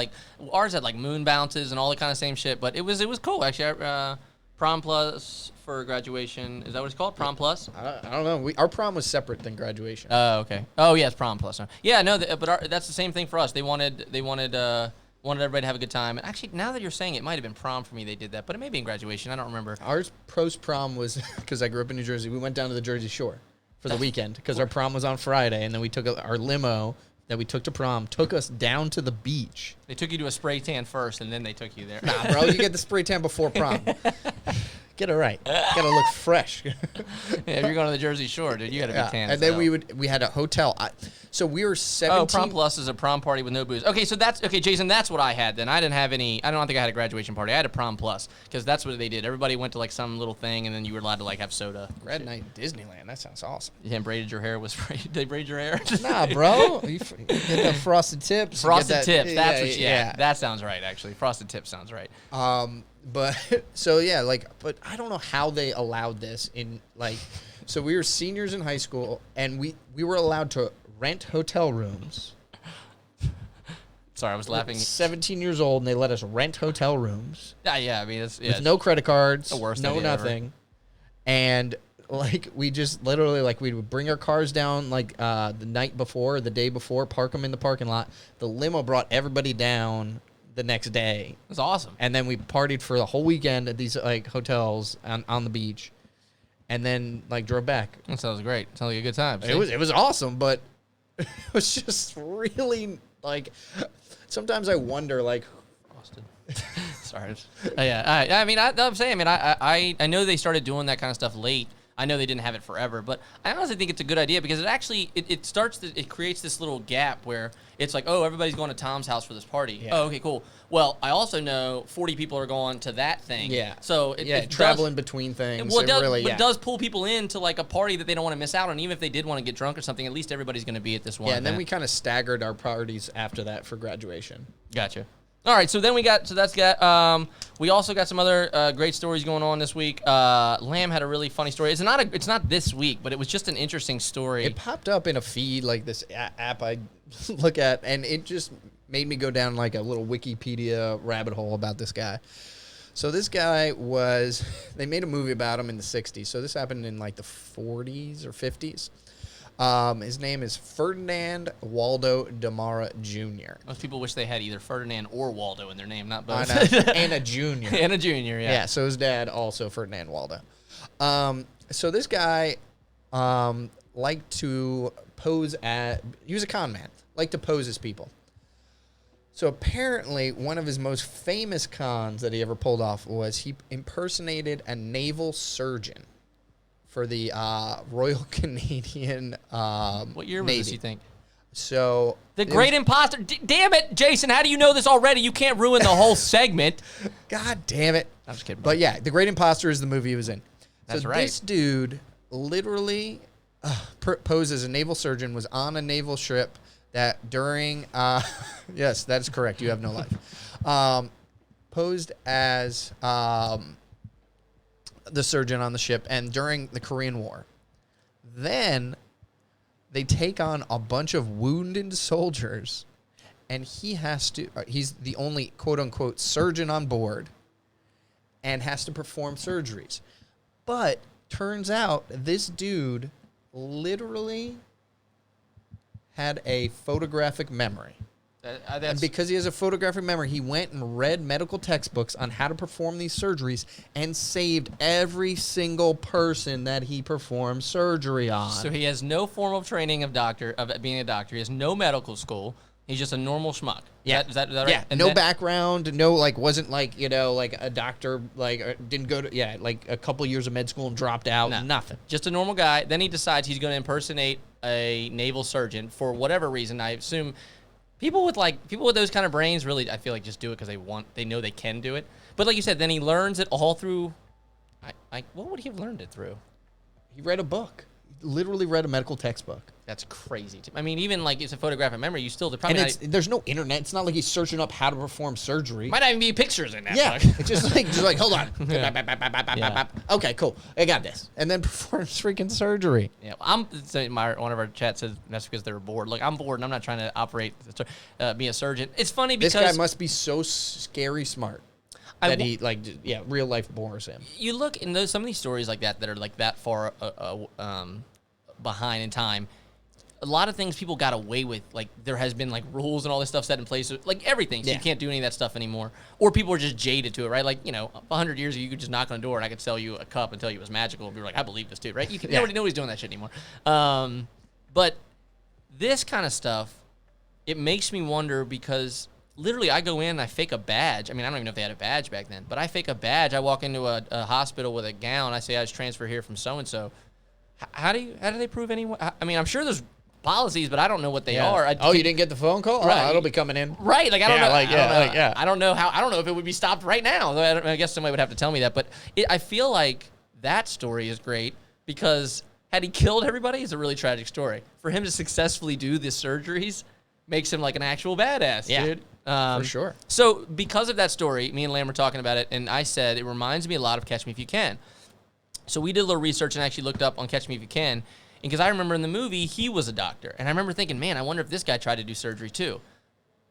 ours had moon bounces and all the kind of same shit, but it was cool actually. Prom plus for graduation, is that what it's called? Prom plus? I don't know. Our prom was separate than graduation. Oh, okay. Oh, yeah, it's prom plus. Yeah, no, but that's the same thing for us. They wanted everybody to have a good time. And actually, now that you're saying it, might have been prom for me. They did that, but it may be in graduation. I don't remember. Ours post prom was because I grew up in New Jersey. We went down to the Jersey Shore for the weekend because our prom was on Friday, and then we took our limo that we took to prom took us down to the beach. They took you to a spray tan first, and then they took you there. Nah, bro, you get the spray tan before prom. Get it right. Gotta look fresh. Yeah, if you're going to the Jersey Shore, dude, you got to be tan. And then we had a hotel. So we were 17. Oh, prom plus is a prom party with no booze. Okay, so Jason, that's what I had then. I didn't have any. I don't think I had a graduation party. I had a prom plus because that's what they did. Everybody went to some little thing, and then you were allowed to have soda. Grad night in Disneyland. That sounds awesome. Yeah, and braided your hair was braided. They braided your hair. Nah, bro. You get the frosted tips. Frosted tips. That's what. Yeah, that sounds right. Actually, frosted tips sounds right. But so yeah, but I don't know how they allowed this in so we were seniors in high school, and we were allowed to rent hotel rooms Sorry, I was laughing. 17 years old, and they let us rent hotel rooms Yeah, I mean, it's with no credit cards, the worst no idea ever. nothing. And like we just literally like we would bring our cars down like the night before, the day before, park them in the parking lot. The limo brought everybody down the next day, It's awesome. and then we partied for the whole weekend at these like hotels on the beach, and then like drove back. That sounds great. Sounds like a good time. See? It was awesome, but it was just really like sometimes I wonder like Austin. Sorry. Yeah. I mean, I'm saying. I mean, I know they started doing that kind of stuff late. I know they didn't have it forever, but I honestly think it's a good idea because it actually it creates this little gap where it's like, oh, everybody's going to Tom's house for this party. Yeah. Oh, okay, cool. Well, I also know 40 people are going to that thing. Yeah. So it traveling does, between things. well, it does, really, but it does pull people into like a party that they don't want to miss out on. Even if they did want to get drunk or something, at least everybody's going to be at this one. Yeah, and then we event. kind of staggered our parties after that for graduation. Gotcha. All right, so then we we also got some other great stories going on this week. Lamb had a really funny story. It's not this week, but it was just an interesting story. It popped up in a feed like this app I look at, and it just made me go down like a little Wikipedia rabbit hole about this guy. So this guy they made a movie about him in the 60s. So this happened in like the 40s or 50s. His name is Ferdinand Waldo Damara Jr. Most people wish they had either Ferdinand or Waldo in their name, not I both. know, and a junior. And a junior, yeah. Yeah, so his dad also Ferdinand Waldo. So this guy liked to pose he was a con man, liked to pose as people. So apparently one of his most famous cons that he ever pulled off was he impersonated a naval surgeon for the Royal Canadian What year was Navy. this, you think? So The it Great was- Imposter. Damn it, Jason, how do you know this already? You can't ruin the whole segment. God damn it. I'm just kidding. But yeah, The Great Imposter is the movie he was in. That's so right. This dude literally posed as a naval surgeon, was on a naval ship that during, yes, that is correct. You have no life. Posed as the surgeon on the ship and during the Korean War. Then they take on a bunch of wounded soldiers, and he's the only quote unquote surgeon on board and has to perform surgeries. But turns out this dude literally had a photographic memory. And because he has a photographic memory, he went and read medical textbooks on how to perform these surgeries and saved every single person that he performed surgery on. So he has no formal training of being a doctor. He has no medical school. He's just a normal schmuck. Yeah. Is that right? Yeah, And no then- background, no, like, wasn't, like, you know, like, a doctor, like, didn't go to, like, a couple years of med school and dropped out, No. nothing. Just a normal guy. Then he decides he's going to impersonate a naval surgeon for whatever reason. I assume people with those kind of brains really, I feel like, just do it because they know they can do it. But like you said, then he learns it all through. What would he have learned it through? He read a book. He literally read a medical textbook. That's crazy. I mean, even like it's a photographic memory, you still And probably there's no internet. It's not like he's searching up how to perform surgery. might not even be pictures in that Yeah, book. it's just like, hold on. Yeah. Okay, cool. I got this. And then performs freaking surgery. Yeah, one of our chat says that's because they're bored. Look, I'm bored and I'm not trying to be a surgeon. It's funny because This guy must be so scary smart I that w- he, real life bores him. you look in some of these stories like that are like that far behind in time. A lot of things people got away with, like there has been like rules and all this stuff set in place, like everything. So Yeah. you can't do any of that stuff anymore, or people are just jaded to it, right? Like 100 years ago, you could just knock on a door and I could sell you a cup and tell you it was magical, and be like, I believe this too, right? You can Yeah. nobody's doing that shit anymore. But this kind of stuff, it makes me wonder because literally I go in and I fake a badge. I mean, I don't even know if they had a badge back then, but I fake a badge. I walk into a hospital with a gown. I say I was transferred here from so-and-so. How do they prove anyone? I mean, I'm sure there's policies, but I don't know what they are. You didn't get the phone call? Right. Oh, it'll be coming in. Right, like I don't Yeah, know. like, I don't yeah, know. like, yeah. I don't know how. I don't know if it would be stopped right now. I guess somebody would have to tell me that. But I feel like that story is great because had he killed everybody, it's a really tragic story. For him to successfully do the surgeries makes him like an actual badass, Yeah, dude. for sure. So because of that story, me and Lamb were talking about it, and I said it reminds me a lot of Catch Me If You Can. So we did a little research and actually looked up on Catch Me If You Can. And because I remember in the movie, he was a doctor. And I remember thinking, man, I wonder if this guy tried to do surgery too.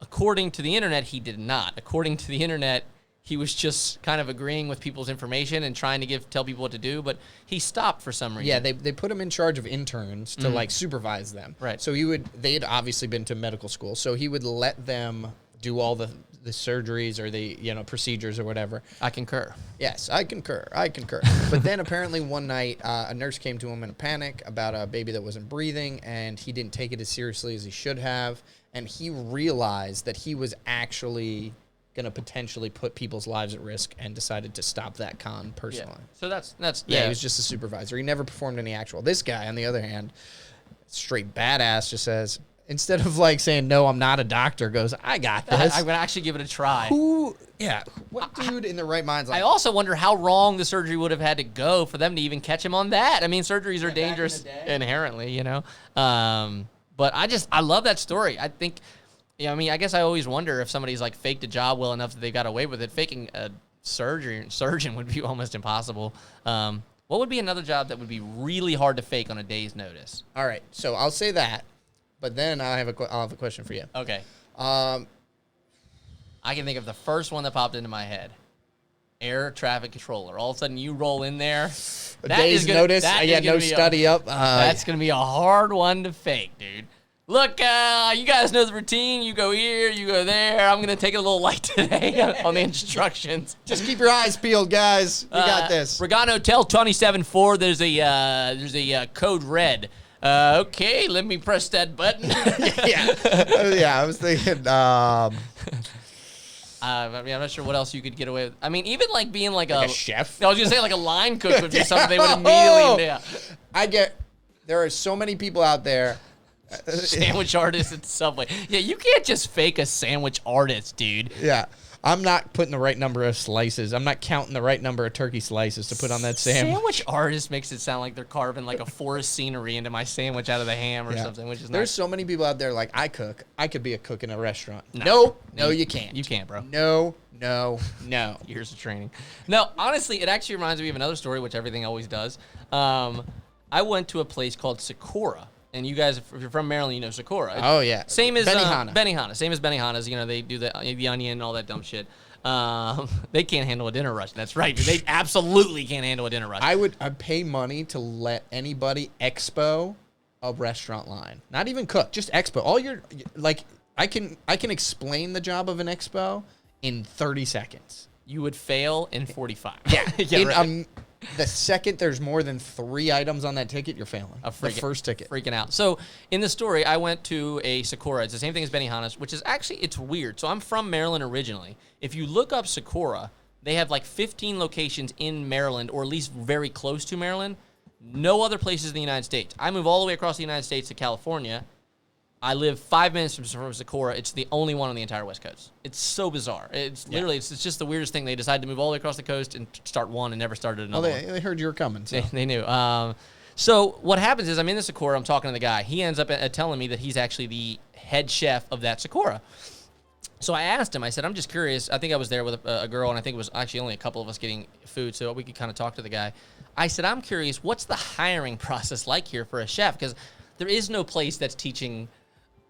According to the internet, he did not. According to the internet, he was just kind of agreeing with people's information and trying to tell people what to do, but he stopped for some reason. Yeah, they put him in charge of interns to like supervise them. Right. So they had obviously been to medical school, so he would let them do all the surgeries or the procedures or whatever. I concur. Yes, I concur. But then apparently one night, a nurse came to him in a panic about a baby that wasn't breathing, and he didn't take it as seriously as he should have. And he realized that he was actually going to potentially put people's lives at risk and decided to stop that con personally. So that's He was just a supervisor. He never performed any actual. This guy, on the other hand, straight badass, just says, instead of like saying, no, I'm not a doctor, goes, I got this. I'm gonna actually give it a try. What dude in the right mind's like, I also wonder how wrong the surgery would have had to go for them to even catch him on that. I mean, surgeries are dangerous inherently, But I love that story. I think, I guess I always wonder if somebody's like faked a job well enough that they got away with it. Faking a surgeon would be almost impossible. What would be another job that would be really hard to fake on a day's notice? all right, so I'll say that, but then I'll have a question for you. Okay. Um, I can think of the first one that popped into my head. Air traffic controller. All of a sudden, you roll in there. a day's notice. No study up. That's going to be a hard one to fake, dude. Look, you guys know the routine. You go here, you go there. I'm going to take it a little light today on the instructions. Just keep your eyes peeled, guys. We got this. Regano Hotel 27-4. There's a code red. Okay, let me press that button. Yeah, I was thinking. I'm not sure what else you could get away with. I mean, even like being like a chef. I was gonna say like a line cook would be something they would immediately. Yeah. There are so many people out there. Sandwich artist at Subway. Yeah, you can't just fake a sandwich artist, dude. Yeah. I'm not putting the right number of slices. I'm not counting the right number of turkey slices to put on that sandwich. Sandwich artist makes it sound like they're carving like a forest scenery into my sandwich out of the ham or something, which is There's so many people out there like, I cook. I could be a cook in a restaurant. No, you can't. You can't, bro. No. Years of training. No, honestly, it actually reminds me of another story, which everything always does. I went to a place called Sakura. And you guys, if you're from Maryland, you know Sakura. Oh, yeah. Same as Benihana. Benihana. Same as Benihana's. They do the onion and all that dumb shit. They can't handle a dinner rush. That's right. They absolutely can't handle a dinner rush. I'd pay money to let anybody expo a restaurant line. Not even cook, just expo. All your I can explain the job of an expo in 30 seconds. You would fail in 45. Yeah. Right. The second there's more than 3 items on that ticket, you're failing. The first ticket. Freaking out. So in the story, I went to a Sakura. It's the same thing as Benihana's, which is actually, it's weird. So I'm from Maryland originally. If you look up Sakura, they have like 15 locations in Maryland, or at least very close to Maryland. No other places in the United States. I move all the way across the United States to California. I live 5 minutes from Sakura. It's the only one on the entire West Coast. It's so bizarre. It's literally, it's just the weirdest thing. They decided to move all the way across the coast and start one and never started another one. They heard you were coming. So. They knew. So what happens is I'm in the Sakura. I'm talking to the guy. He ends up telling me that he's actually the head chef of that Sakura. So I asked him. I said, I'm just curious. I think I was there with a girl, and I think it was actually only a couple of us getting food, so we could kind of talk to the guy. I said, I'm curious, what's the hiring process like here for a chef? Because there is no place that's teaching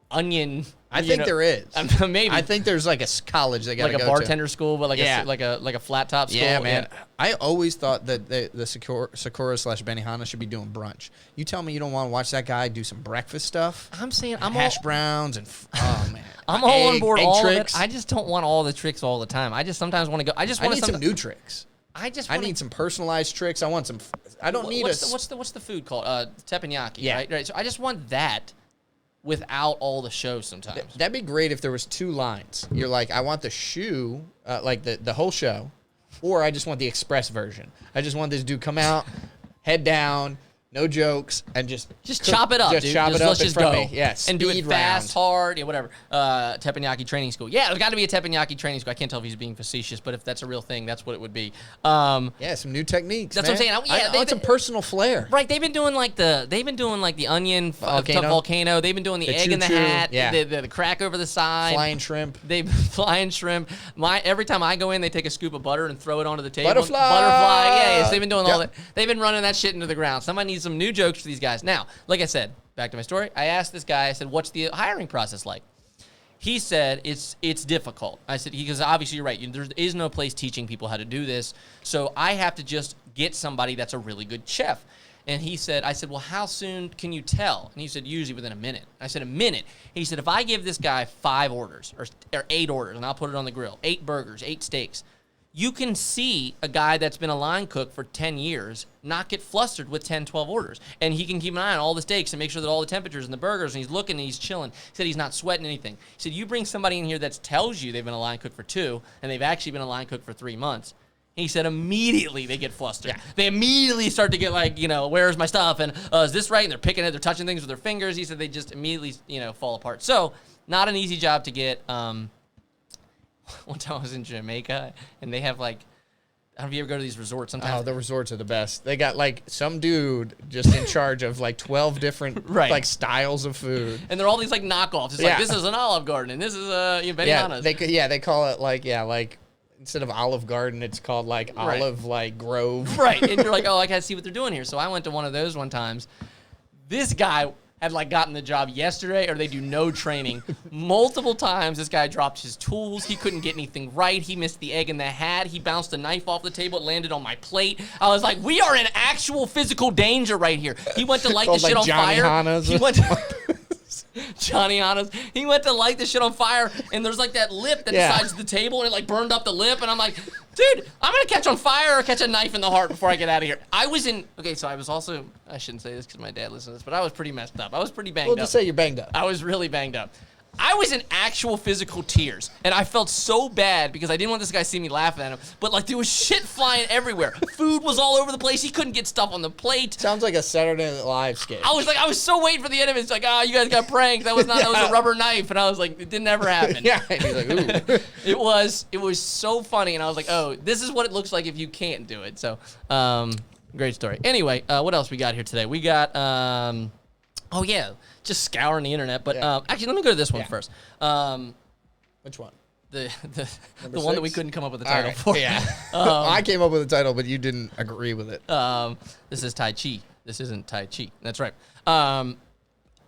onion. I think there is. Maybe. I think there's like a college they got to go to. Like a bartender school, but like a flat top school. Yeah, man. Yeah. I always thought that the Sakura / Benihana should be doing brunch. You tell me you don't want to watch that guy do some breakfast stuff? I'm saying hash browns and oh man. I'm all on board all tricks. of it. I just don't want all the tricks all the time. I just sometimes want to go. I need some new tricks. I need some personalized tricks. I want some. I don't need what's the food called? Teppanyaki. Yeah. Right. So I just want that without all the show sometimes. That'd be great if there was 2 lines. You're like, I want the shoe, like the whole show, or I just want the express version. I just want this dude come out, head down, no jokes, and just chop it up, dude. Let's just go. Yeah, and do it fast, hard, whatever. Teppanyaki training school. Yeah, there's got to be a teppanyaki training school. I can't tell if he's being facetious, but if that's a real thing, that's what it would be. Some new techniques. That's what I'm saying. I want some personal flair. Right, they've been doing like the onion volcano. They've been doing the egg in the hat. Yeah. The crack over the side. Flying shrimp. Flying shrimp. Every time I go in, they take a scoop of butter and throw it onto the table. Butterfly. Yes, they've been doing all that. They've been running that shit into the ground. Somebody needs some new jokes for these guys. Now, like I said, back to my story, I asked this guy, I said, what's the hiring process like? He said it's difficult. I said, because obviously you're right. There is no place teaching people how to do this. So I have to just get somebody that's a really good chef. And he said, I said, well, how soon can you tell? And he said, usually within a minute. I said, a minute. He said, if I give this guy 5 orders or 8 orders, and I'll put it on the grill, 8 burgers, 8 steaks, you can see a guy that's been a line cook for 10 years not get flustered with 10, 12 orders. And he can keep an eye on all the steaks and make sure that all the temperatures and the burgers, and he's looking and he's chilling. He said he's not sweating anything. He said, you bring somebody in here that tells you they've been a line cook for 2, and they've actually been a line cook for 3 months. He said immediately they get flustered. Yeah. They immediately start to get like, where's my stuff? And is this right? And they're picking it. They're touching things with their fingers. He said they just immediately, fall apart. So not an easy job to get. One time I was in Jamaica, and they have like, I don't know if you ever go to these resorts sometimes. Oh, the resorts are the best. They got like some dude just in charge of like 12 different like styles of food. And they're all these like knockoffs. It's like, this is an Olive Garden, and this is Benihana's. They call it like instead of Olive Garden, it's called like Olive like Grove. Right. And you're like, oh, I gotta see what they're doing here. So I went to one of those one times. This guy had like gotten the job yesterday, or they do no training. Multiple times this guy dropped his tools. He couldn't get anything right. He missed the egg in the hat. He bounced a knife off the table. It landed on my plate. I was like, we are in actual physical danger right here. He went to light the shit on Johnny fire. Hanna's. He went to Johnny Hanna's. He went to light the shit on fire, and there's like that lip that decides the table, and it like burned up the lip, and I'm like, dude, I'm gonna catch on fire or catch a knife in the heart before I get out of here. So I was also, I shouldn't say this because my dad listens to this, but I was pretty messed up. I was pretty banged up. Well, just say you're banged up. I was really banged up. I was in actual physical tears, and I felt so bad because I didn't want this guy to see me laughing at him, but like there was shit flying everywhere. Food was all over the place. He couldn't get stuff on the plate. Sounds like a Saturday Night Live sketch. I was so waiting for the end of it. It's like, you guys got pranked. That was a rubber knife. And I was like, it didn't ever happen. Yeah, and he's like, ooh. It was so funny, and I was like, oh, this is what it looks like if you can't do it. So, great story. Anyway, what else we got here today? We got, just scouring the internet. But actually, let me go to this one first. Which one? The one that we couldn't come up with a title for. Yeah. I came up with a title, but you didn't agree with it. This is Tai Chi. This isn't Tai Chi. That's right.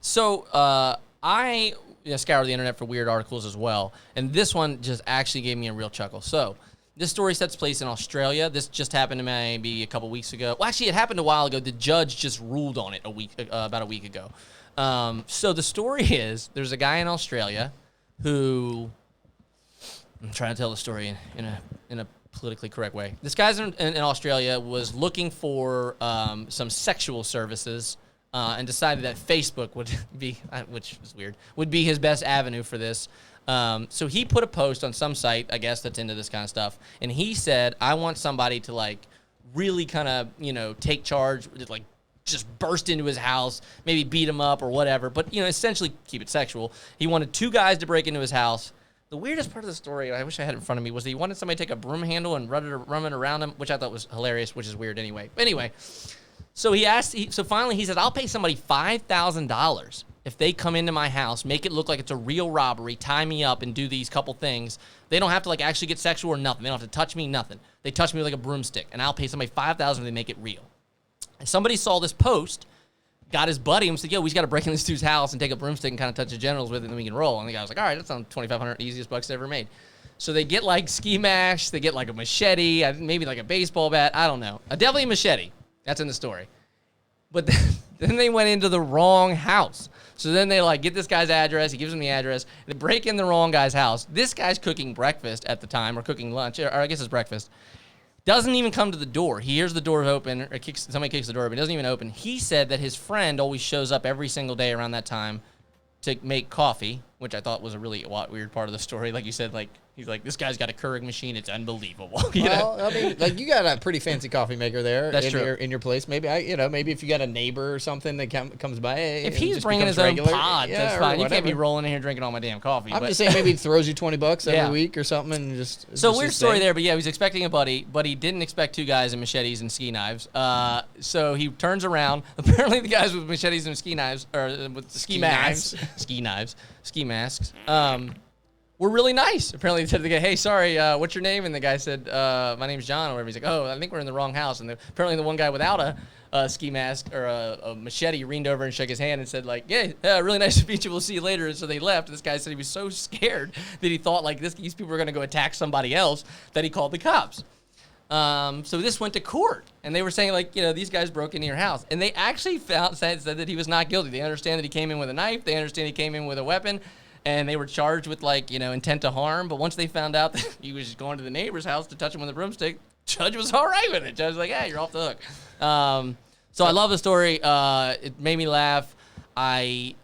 So I scour the internet for weird articles as well, and this one just actually gave me a real chuckle. So this story takes place in Australia. This just happened to me maybe a couple weeks ago. Well, actually, it happened a while ago. The judge just ruled on it about a week ago. So the story is there's a guy in Australia who, I'm trying to tell the story in a politically correct way. This guy's in Australia was looking for some sexual services and decided that Facebook would be, which is weird, would be his best avenue for this. So he put a post on some site, I guess, that's into this kind of stuff, and he said, I want somebody to like really kind of, take charge, like just burst into his house, maybe beat him up or whatever, but, essentially keep it sexual. He wanted 2 guys to break into his house. The weirdest part of the story, I wish I had it in front of me, was that he wanted somebody to take a broom handle and run it around him, which I thought was hilarious, which is weird anyway. But anyway, so finally he said, I'll pay somebody $5,000 if they come into my house, make it look like it's a real robbery, tie me up and do these couple things. They don't have to like actually get sexual or nothing. They don't have to touch me, nothing. They touch me with like a broomstick, and I'll pay somebody $5,000 if they make it real. And somebody saw this post, got his buddy, and said, yo, we just got to break in this dude's house and take a broomstick and kind of touch his genitals with it, and then we can roll. And the guy was like, all right, that's on $2,500, easiest bucks ever made. So they get like ski mash, they get like a machete, maybe like a baseball bat, I don't know. Definitely a machete. That's in the story. But then they went into the wrong house. So then they like get this guy's address, he gives them the address, they break in the wrong guy's house. This guy's cooking breakfast at the time, or cooking lunch, or I guess it's breakfast. Doesn't even come to the door. He hears the door open, or somebody kicks the door open. He doesn't even open. He said that his friend always shows up every single day around that time to make coffee, which I thought was a really weird part of the story. Like you said, like he's like, this guy's got a Keurig machine. It's unbelievable. Well, I mean, like you got a pretty fancy coffee maker there. That's in true. In your place. Maybe maybe if you got a neighbor or something that comes by. If he's bringing his own pod, that's fine. You can't be rolling in here drinking all my damn coffee. I'm just saying, maybe he throws you $20 every week or something, and just. So weird story there, but yeah, he was expecting a buddy, but he didn't expect 2 guys in machetes and ski knives. So he turns around. Apparently, the guys with machetes and ski knives, or with ski masks, were really nice. Apparently, they said to the guy, "Hey, sorry, what's your name?" And the guy said, "My name's John." Or whatever. He's like, "Oh, I think we're in the wrong house." And apparently, the one guy without a ski mask or a machete leaned over and shook his hand and said, like, "Yeah, really nice to meet you. We'll see you later." And so they left. And this guy said he was so scared that he thought like these people were going to go attack somebody else that he called the cops. So this went to court, and they were saying like, these guys broke into your house, and they actually said that he was not guilty. They understand that he came in with a knife. They understand he came in with a weapon. And they were charged with, intent to harm. But once they found out that he was just going to the neighbor's house to touch him with a broomstick, judge was all right with it. Judge was like, "Yeah, you're off the hook." So I love the story. It made me laugh. I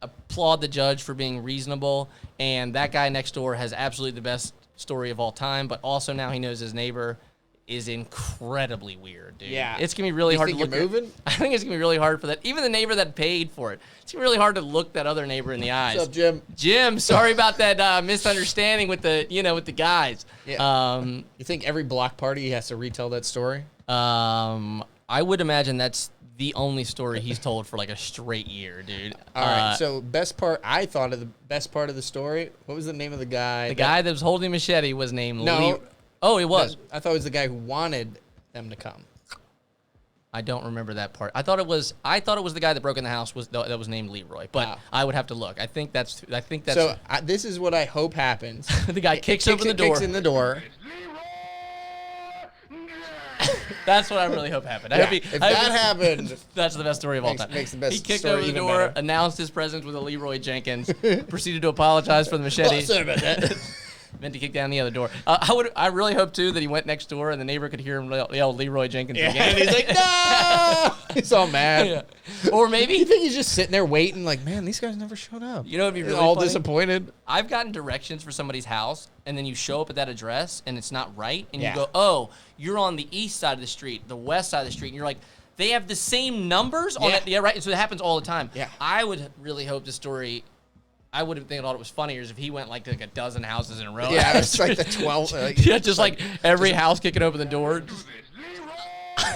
applaud the judge for being reasonable. And that guy next door has absolutely the best story of all time. But also now he knows his neighbor is incredibly weird, dude. Yeah. It's going to be really hard to look you're moving? I think it's going to be really hard for that. Even the neighbor that paid for it. It's going to be really hard to look that other neighbor in the eyes. What's up, Jim? Jim, sorry about that misunderstanding with the, with the guys. Yeah. You think every block party has to retell that story? I would imagine that's the only story he's told for like a straight year, dude. All right. So I thought of the best part of the story. What was the name of the guy? The guy that was holding a machete was named No. Lee. Oh, it was. I thought it was the guy who wanted them to come. I don't remember that part. I thought it was the guy that broke in the house that was named Leroy, but Wow. I would have to look. I think that's. So this is what I hope happens. the guy kicks open the door. Kicks in the door. That's what I really hope happened. If that happened, that's the best story of all time. makes the best He kicked story over the even door, better. announced his presence with a Leroy Jenkins, proceeded to apologize for the machete. sorry about that. Meant to kick down the other door. I really hope too that he went next door and the neighbor could hear him yell Leroy Jenkins again. And he's like, "No!" He's all mad. Yeah. Or maybe You think he's just sitting there waiting, like, "Man, these guys never showed up." it'd be really all funny? disappointed. I've gotten directions for somebody's house, and then you show up at that address, and it's not right, and Yeah. you go, "Oh, you're on the east side of the street, the west side of the street," and you're like, "They have the same numbers on Yeah. it." Yeah, right. And so it happens all the time. Yeah. I would really hope the story. I would have thought it was funnier if he went like to a dozen houses in a row. Yeah, it's like the 12. Yeah, just like every house kicking open the door.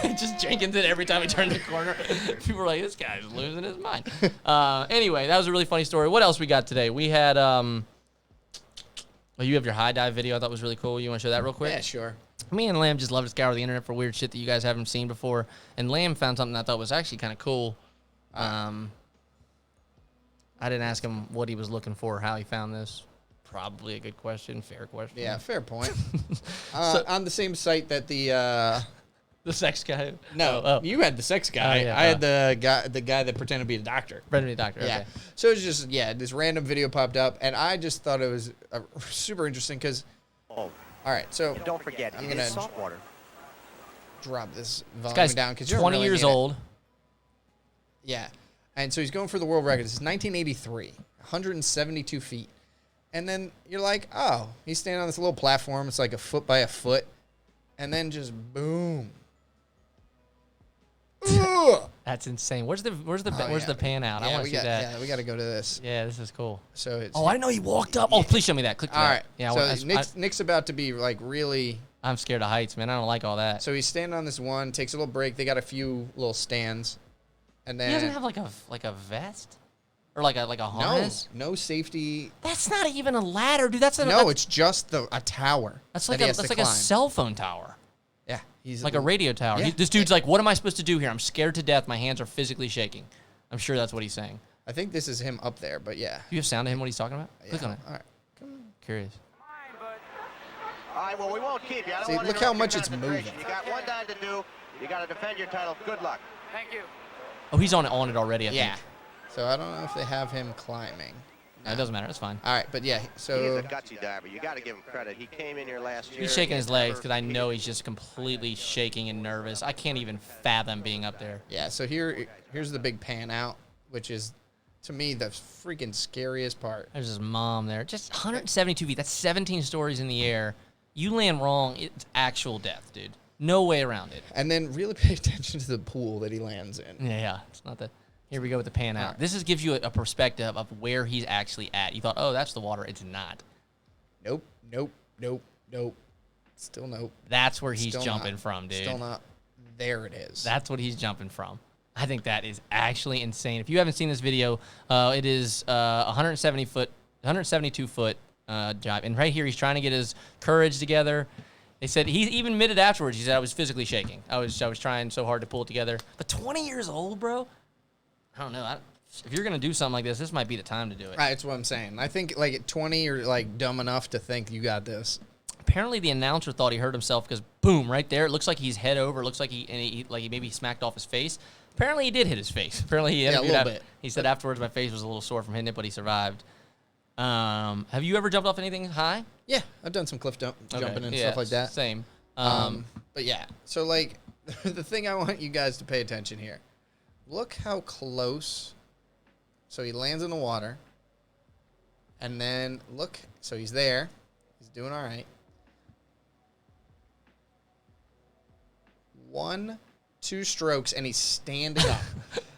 Just Jenkins it every time he turned the corner. People were like, "This guy's losing his mind." Anyway, that was a really funny story. What else we got today? We had, well, you have your high dive video I thought was really cool. You want to show that real quick? Yeah, sure. Me and Lamb just love to scour the internet for weird shit that you guys haven't seen before. And Lamb found something I thought was actually kind of cool. I didn't ask him what he was looking for or how he found this. Probably a good question, fair question. Yeah, fair point. On the same site that the The sex guy. no, Oh. you had the sex guy. yeah, I had the guy that pretended to be a doctor. Brendan the doctor. Yeah. Okay. So it's just this random video popped up, and I just thought it was super interesting because. Oh, All right, so and don't forget, I'm it gonna is salt water. drop this This volume guy's down because 20 years old. Yeah, and so he's going for the world record. This is 1983, 172 feet, and then you're like, oh, he's standing on this little platform. It's like a foot by a foot, and then just boom. Ugh. That's insane. Where's the yeah. pan out? I Yeah, want we to see got that. yeah, we got to go to this. Yeah, this is cool. So it's Oh, I didn't know he walked up. Oh, please show me that. Click to all that. right. Yeah, So Nick's about to be like really. I'm scared of heights, man. I don't like all that. So he's standing on this one, takes a little break. They got a few little stands, and then He doesn't have like a vest or like a harness. no safety. That's not even a ladder, dude. That's No, it's just a tower. that's that like he a has to a climb. cell phone tower, Yeah, he's like a radio tower. Yeah. This dude's like, "What am I supposed to do here? I'm scared to death. My hands are physically shaking." I'm sure that's what he's saying. I think this is him up there, but yeah. Do you have sound of him? What he's talking about? Click on it. All right. Curious. All right, well, we won't keep you. I don't See, want look to how interrupt much your it's concentration. moving. You got one dive to do. You got to defend your title. Good luck. Oh, he's on it already. I Yeah. think. So I don't know if they have him climbing. No, it doesn't matter. It's fine. All right, but yeah. He's So a gutsy diver. You got to give him credit. He came in here last year. He's shaking He his had legs never because I know competed. he's just completely shaking and nervous. I can't even fathom being up there. yeah. So here's the big pan out, which is to me the freaking scariest part. There's his mom there. Just 172 feet. That's 17 stories in the air. You land wrong, it's actual death, dude. No way around it. And then really pay attention to the pool that he lands in. Yeah. It's not the. Here we go with the pan out. right. This gives you a perspective of where he's actually at. You thought, oh, that's the water. It's not. Nope. Still nope. That's where he's Still jumping not. from, dude. Still not. There it is. That's what he's jumping from. I think that is actually insane. If you haven't seen this video, it is 172 foot job. And right here, he's trying to get his courage together. They said he even admitted afterwards. He said I was physically shaking. I was trying so hard to pull it together. But 20 years old, bro. I don't know. If you're gonna do something like this might be the time to do it. Right, that's what I'm saying. I think like at 20, you're like dumb enough to think you got this. Apparently, the announcer thought he hurt himself because boom, right there. It looks like he's head over. It looks like he maybe smacked off his face. Apparently, he did hit his face. Apparently, he a little bit. He said afterwards, my face was a little sore from hitting it, but he survived. Have you ever jumped off anything high? Yeah, I've done some jumping and stuff like that. Same. But yeah, so like the thing I want you guys to pay attention here. Look how close. So he lands in the water. And then look, so he's there. He's doing all right. 1, 2 strokes, and he's standing up.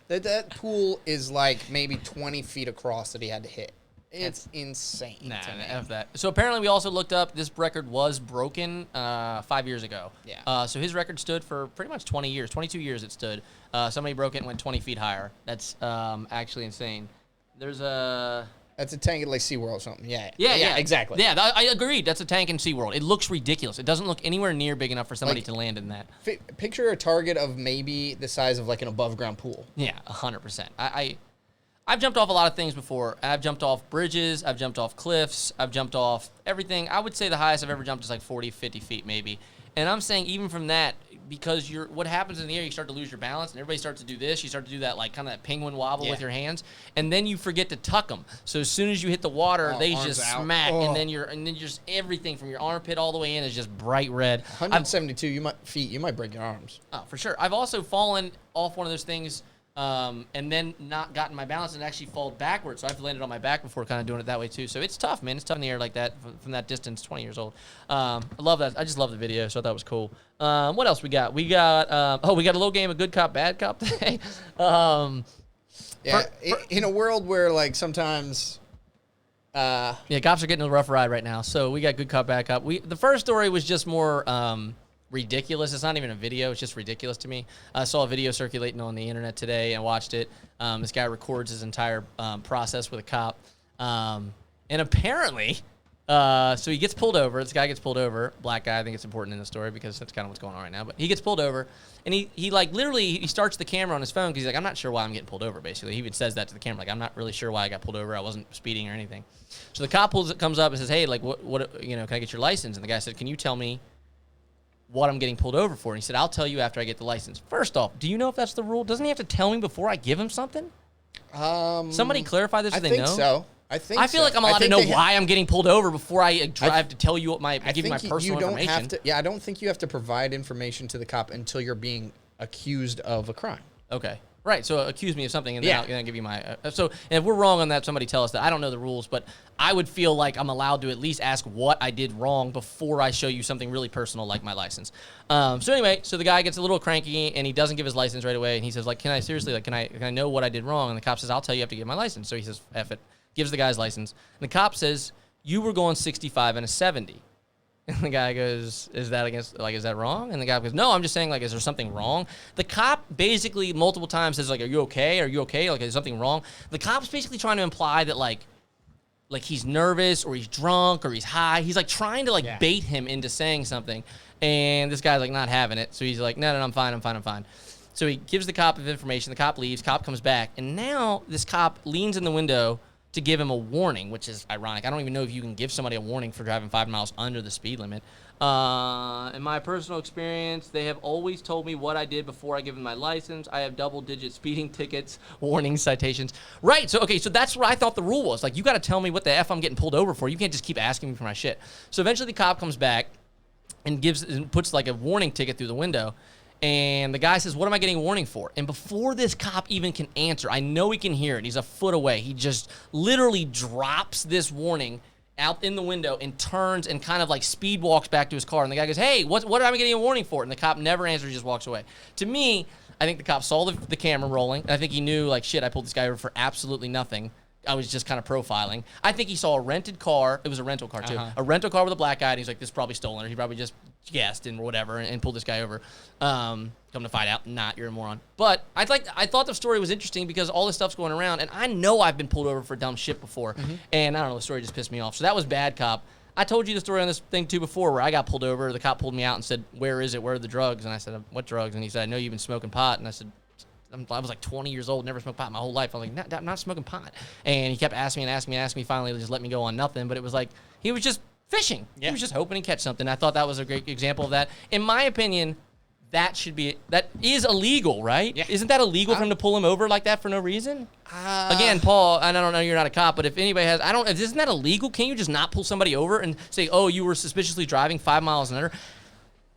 That pool is like maybe 20 feet across that he had to hit. It's insane. Nah, to me. F that. So apparently we also looked up, this record was broken 5 years ago. Yeah. So his record stood for pretty much 20 years, 22 years it stood. Somebody broke it and went 20 feet higher. That's actually insane. There's a... That's a tank at like SeaWorld or something. Yeah, exactly. Yeah, I agreed. That's a tank in SeaWorld. It looks ridiculous. It doesn't look anywhere near big enough for somebody to land in that. Picture a target of maybe the size of like an above ground pool. Yeah, 100%. I've jumped off a lot of things before. I've jumped off bridges. I've jumped off cliffs. I've jumped off everything. I would say the highest I've ever jumped is like 40, 50 feet maybe. And I'm saying even from that, because what happens in the air, you start to lose your balance, and everybody starts to do this. You start to do that like kind of that penguin wobble with your hands, and then you forget to tuck them. So as soon as you hit the water, they just smack, and then just everything from your armpit all the way in is just bright red. 172 feet, you might break your arms. Oh, for sure. I've also fallen off one of those things. And then not gotten my balance and actually fall backwards. So I've landed on my back before kind of doing it that way too. So it's tough, man. It's tough in the air like that from that distance, 20 years old. I love that. I just love the video, so I thought it was cool. What else we got? We got a little game of good cop, bad cop today. In a world where like sometimes... cops are getting a rough ride right now. So we got good cop, bad cop. The first story was just more... ridiculous. It's not even a video. It's just ridiculous to me. I saw a video circulating on the internet today and watched it. This guy records his entire process with a cop. And apparently, so he gets pulled over. This guy gets pulled over. Black guy. I think it's important in the story because that's kind of what's going on right now. But he gets pulled over, and he like literally he starts the camera on his phone because he's like, I'm not sure why I'm getting pulled over. Basically, he even says that to the camera, like I'm not really sure why I got pulled over. I wasn't speeding or anything. So the cop comes up and says, hey, like what can I get your license? And the guy said, can you tell me what I'm getting pulled over for? And he said, I'll tell you after I get the license. First off, do you know if that's the rule? Doesn't he have to tell me before I give him something? Somebody clarify this so they know? I think I feel like I'm allowed to know why I'm getting pulled over before I have to tell you give you my personal information. I don't think you have to provide information to the cop until you're being accused of a crime. Okay. Right, so accuse me of something, and then I'll give you my... so if we're wrong on that, somebody tell us that. I don't know the rules, but I would feel like I'm allowed to at least ask what I did wrong before I show you something really personal like my license. So anyway, so the guy gets a little cranky, and he doesn't give his license right away, and he says, like, can I know what I did wrong? And the cop says, I'll tell you after you get my license. So he says, F it, gives the guy's license. And the cop says, you were going 65 and a 70. And the guy goes, is that wrong? And the guy goes, no, I'm just saying, like, is there something wrong? The cop basically multiple times says, like, are you okay? Are you okay? Like, is something wrong? The cop's basically trying to imply that, like he's nervous or he's drunk or he's high. He's, like, trying to, bait him into saying something. And this guy's, like, not having it. So he's like, no, I'm fine. So he gives the cop information. The cop leaves. Cop comes back. And now this cop leans in the window to give him a warning, which is ironic. I don't even know if you can give somebody a warning for driving 5 miles under the speed limit. In my personal experience, they have always told me what I did before I give them my license. I have double-digit speeding tickets, warnings, citations. Right, so that's what I thought the rule was. Like, you got to tell me what the F I'm getting pulled over for. You can't just keep asking me for my shit. So eventually the cop comes back and puts, like, a warning ticket through the window. And the guy says, what am I getting a warning for? And before this cop even can answer, I know he can hear it. He's a foot away. He just literally drops this warning out in the window and turns and kind of like speed walks back to his car. And the guy goes, hey, what am I getting a warning for? And the cop never answers. He just walks away. To me, I think the cop saw the camera rolling. And I think he knew, like, shit, I pulled this guy over for absolutely nothing. I was just kind of profiling. I think he saw a rented car. It was a rental car, too. A rental car with a black guy, and he's like, this is probably stolen. Or he probably just guessed and whatever and pulled this guy over. Come to find out, not, you're a moron. But I thought the story was interesting because all this stuff's going around, and I know I've been pulled over for dumb shit before. And I don't know, the story just pissed me off. So that was bad cop. I told you the story on this thing, too, before where I got pulled over. The cop pulled me out and said, where is it? Where are the drugs? And I said, what drugs? And he said, I know you've been smoking pot. And I said, I was like 20 years old, never smoked pot my whole life. I was like, I'm not smoking pot. And he kept asking me and asking me and asking me. Finally, just let me go on nothing. But it was like, he was just fishing. He was just hoping to catch something. I thought that was a great example of that. In my opinion, that is illegal, right? Yeah. Isn't that illegal for him to pull him over like that for no reason? Again, Paul, and I don't know, you're not a cop, but if anybody has, isn't that illegal? Can't you just not pull somebody over and say, oh, you were suspiciously driving 5 miles an hour?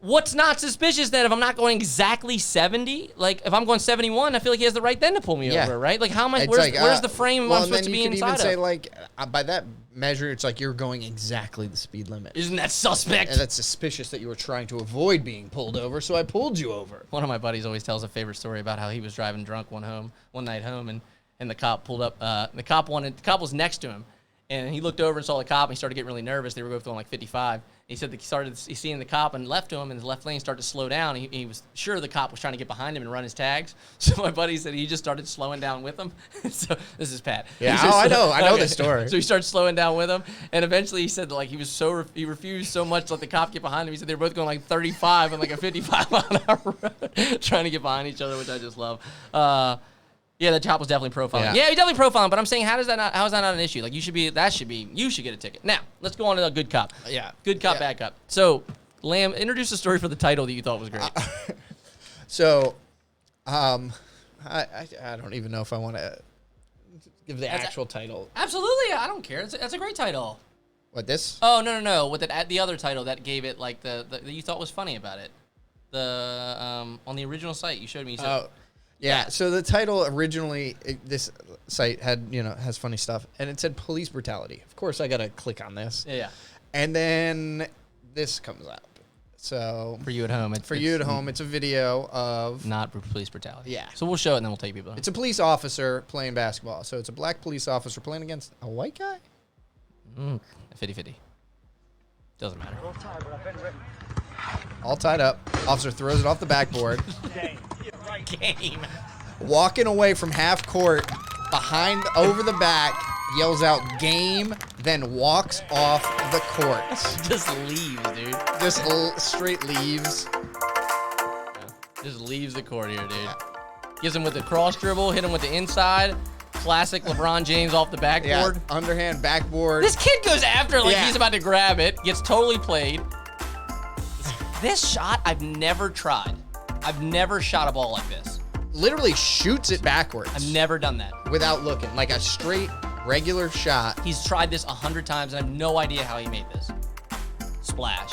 What's not suspicious then if I'm not going exactly 70? Like, if I'm going 71, I feel like he has the right then to pull me over, right? Like, how am I, where's the frame I'm supposed to be inside of? Well, then you could even say, like, by that measure, it's like you're going exactly the speed limit. Isn't that suspect? And that's suspicious that you were trying to avoid being pulled over, so I pulled you over. One of my buddies always tells a favorite story about how he was driving drunk one night home, and the cop pulled up. The cop was next to him, and he looked over and saw the cop, and he started getting really nervous. They were both going like 55. He said that he started seeing the cop and left to him, and his left lane started to slow down. He was sure the cop was trying to get behind him and run his tags. So my buddy said he just started slowing down with him. So this is Pat. Yeah, I know this story. So he started slowing down with him, and eventually he said that, like, he refused so much to let the cop get behind him. He said they were both going like 35 on like a 55 mile an hour road, trying to get behind each other, which I just love. Yeah, the cop was definitely profiling. Yeah, he's definitely profiling, but I'm saying how is that not an issue? Like, you should get a ticket. Now, let's go on to a good cop. Yeah. Good cop, bad cop. So, Lamb, introduce a story for the title that you thought was great. I don't even know if I want to give the actual title. Absolutely, I don't care. That's a great title. What, this? Oh, no. With the other title that gave it, like, that you thought was funny about it. On the original site you showed me. You said, Yeah, so the title originally, this site has funny stuff, and it said police brutality. Of course, I got to click on this. Yeah. And then this comes up. So For you at home. It's a video of... Not police brutality. Yeah. So we'll show it, and then we'll take people. It's a police officer playing basketball. So it's a black police officer playing against a white guy? 50-50. Doesn't matter. All tied up. Officer throws it off the backboard. Game. Walking away from half court, over the back, yells out game, then walks off the court. Just leaves, dude. Just straight leaves. Just leaves the court here, dude. Gives him with the cross dribble, hit him with the inside. Classic LeBron James off the backboard. Yeah, underhand backboard. This kid goes after it like he's about to grab it. Gets totally played. This shot I've never tried. I've never shot a ball like this. Literally shoots it backwards. I've never done that. Without looking. Like a straight, regular shot. He's tried this 100 times, and I have no idea how he made this. Splash.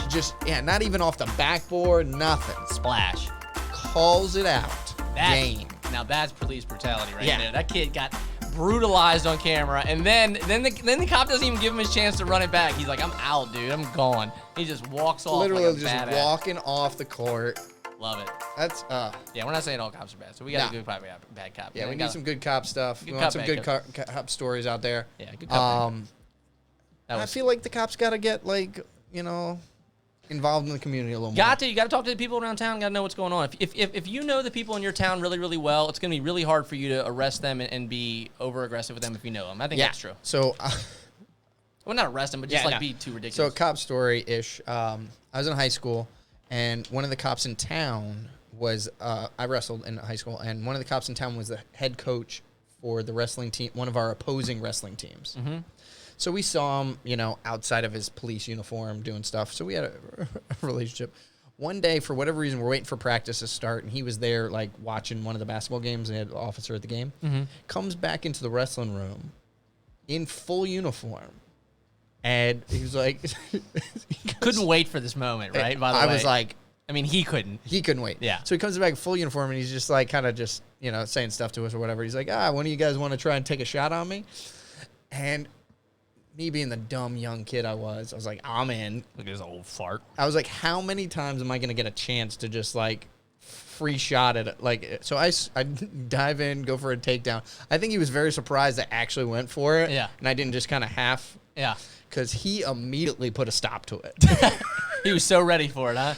Not even off the backboard, nothing. Splash. Calls it out. Game. Now that's police brutality right there. That kid got brutalized on camera, and then the cop doesn't even give him his chance to run it back. He's like, I'm out, dude. I'm gone. He just walks off Literally like a just badass. walking off the court. Love it. That's yeah, we're not saying all cops are bad, so we got a good cop, bad cop. Yeah, we need some good cop stuff. We Good want cop, some bad good cop stories out there. Yeah, good cop. I feel like the cops got to get involved in the community a little more. You got to talk to the people around town. Got to know what's going on. If you know the people in your town really, really well, it's going to be really hard for you to arrest them and be over aggressive with them if you know them. I think that's true. So, well, not arrest them, but just be too ridiculous. So, a cop story ish. I was in high school, and one of the cops in town was I wrestled in high school, and one of the cops in town was the head coach for the wrestling team, one of our opposing wrestling teams. Mm-hmm. So we saw him, outside of his police uniform doing stuff. So we had a relationship. One day, for whatever reason, we're waiting for practice to start, and he was there, like, watching one of the basketball games, and he had an officer at the game. Mm-hmm. Comes back into the wrestling room in full uniform, and he was like... couldn't wait for this moment, right? By the way. I was like... I mean, he couldn't. He couldn't wait. Yeah. So he comes back in full uniform, and he's just, like, kind of just, saying stuff to us or whatever. He's like, one of you guys want to try and take a shot on me? And... me being the dumb young kid I was like, I'm in. Look at this old fart. I was like, how many times am I going to get a chance to just, like, free shot at it. Like, so I dive in, go for a takedown. I think he was very surprised I actually went for it. Yeah. And I didn't just kind of half. Yeah. Because he immediately put a stop to it. He was so ready for it, huh?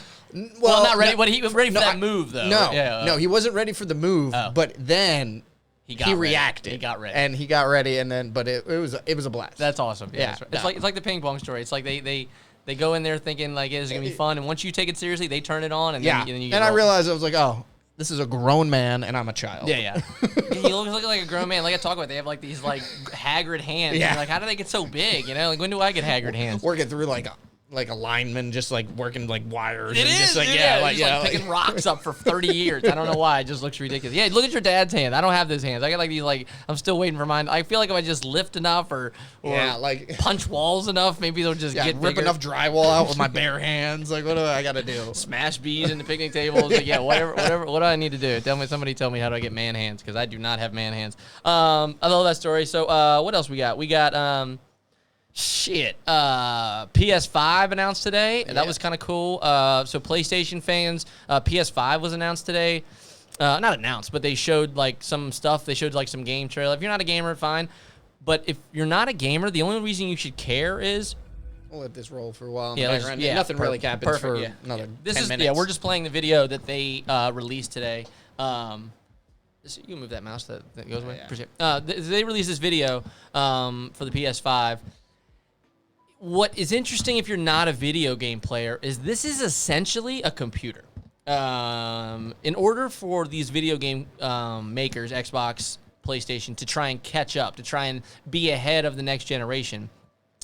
Well, not ready. no- But he was ready for no, that I- move, though. No, Yeah, no, he wasn't ready for the move. Oh. But then he he ready. reacted. He got ready. and he got ready, and then but it was a blast. That's awesome. Yeah, Yeah, that's right. yeah. It's like the ping pong story. It's like they go in there thinking like it's gonna be fun, and once you take it seriously, they turn it on, and yeah. then you get And I rolled. realized I was like, oh, this is a grown man, and I'm a child. Yeah, yeah. He looks like a grown man. Like I talk about, they have like these like haggard hands. Yeah. Yeah. Like how do they get so big? You know, like when do I get haggard hands? Working through like a lineman, just like working like wires. It and is, just like, yeah. like, Just, like picking rocks up for 30 years. I don't know why. It just looks ridiculous. Yeah, look at your dad's hand. I don't have those hands. I got like these like I'm still waiting for mine. I feel like if I just lift enough or Yeah, like- punch walls enough, maybe they'll just Yeah, get rip bigger. enough drywall out with my bare hands. Like, what do I gotta do? Smash bees in the picnic tables. Like, yeah, whatever. What do I need to do? Somebody tell me how do I get man hands, because I do not have man hands. I love that story. So what else we got? We got PS5 announced today. That was kind of cool. So PlayStation fans, PS5 was announced today. Not announced, but they showed like some stuff. They showed like some game trailer. If you're not a gamer, fine. But if you're not a gamer, the only reason you should care is We'll let this roll for a while. In Yeah, the let's- background. yeah, Nothing really happens perfect, for yeah. another This 10 is minutes. yeah. We're just playing the video that they released today. You can move that mouse that goes away. Yeah. Appreciate it. They released this video for the PS5. What is interesting if you're not a video game player is this is essentially a computer. In order for these video game makers, Xbox, PlayStation, to try and catch up, to try and be ahead of the next generation,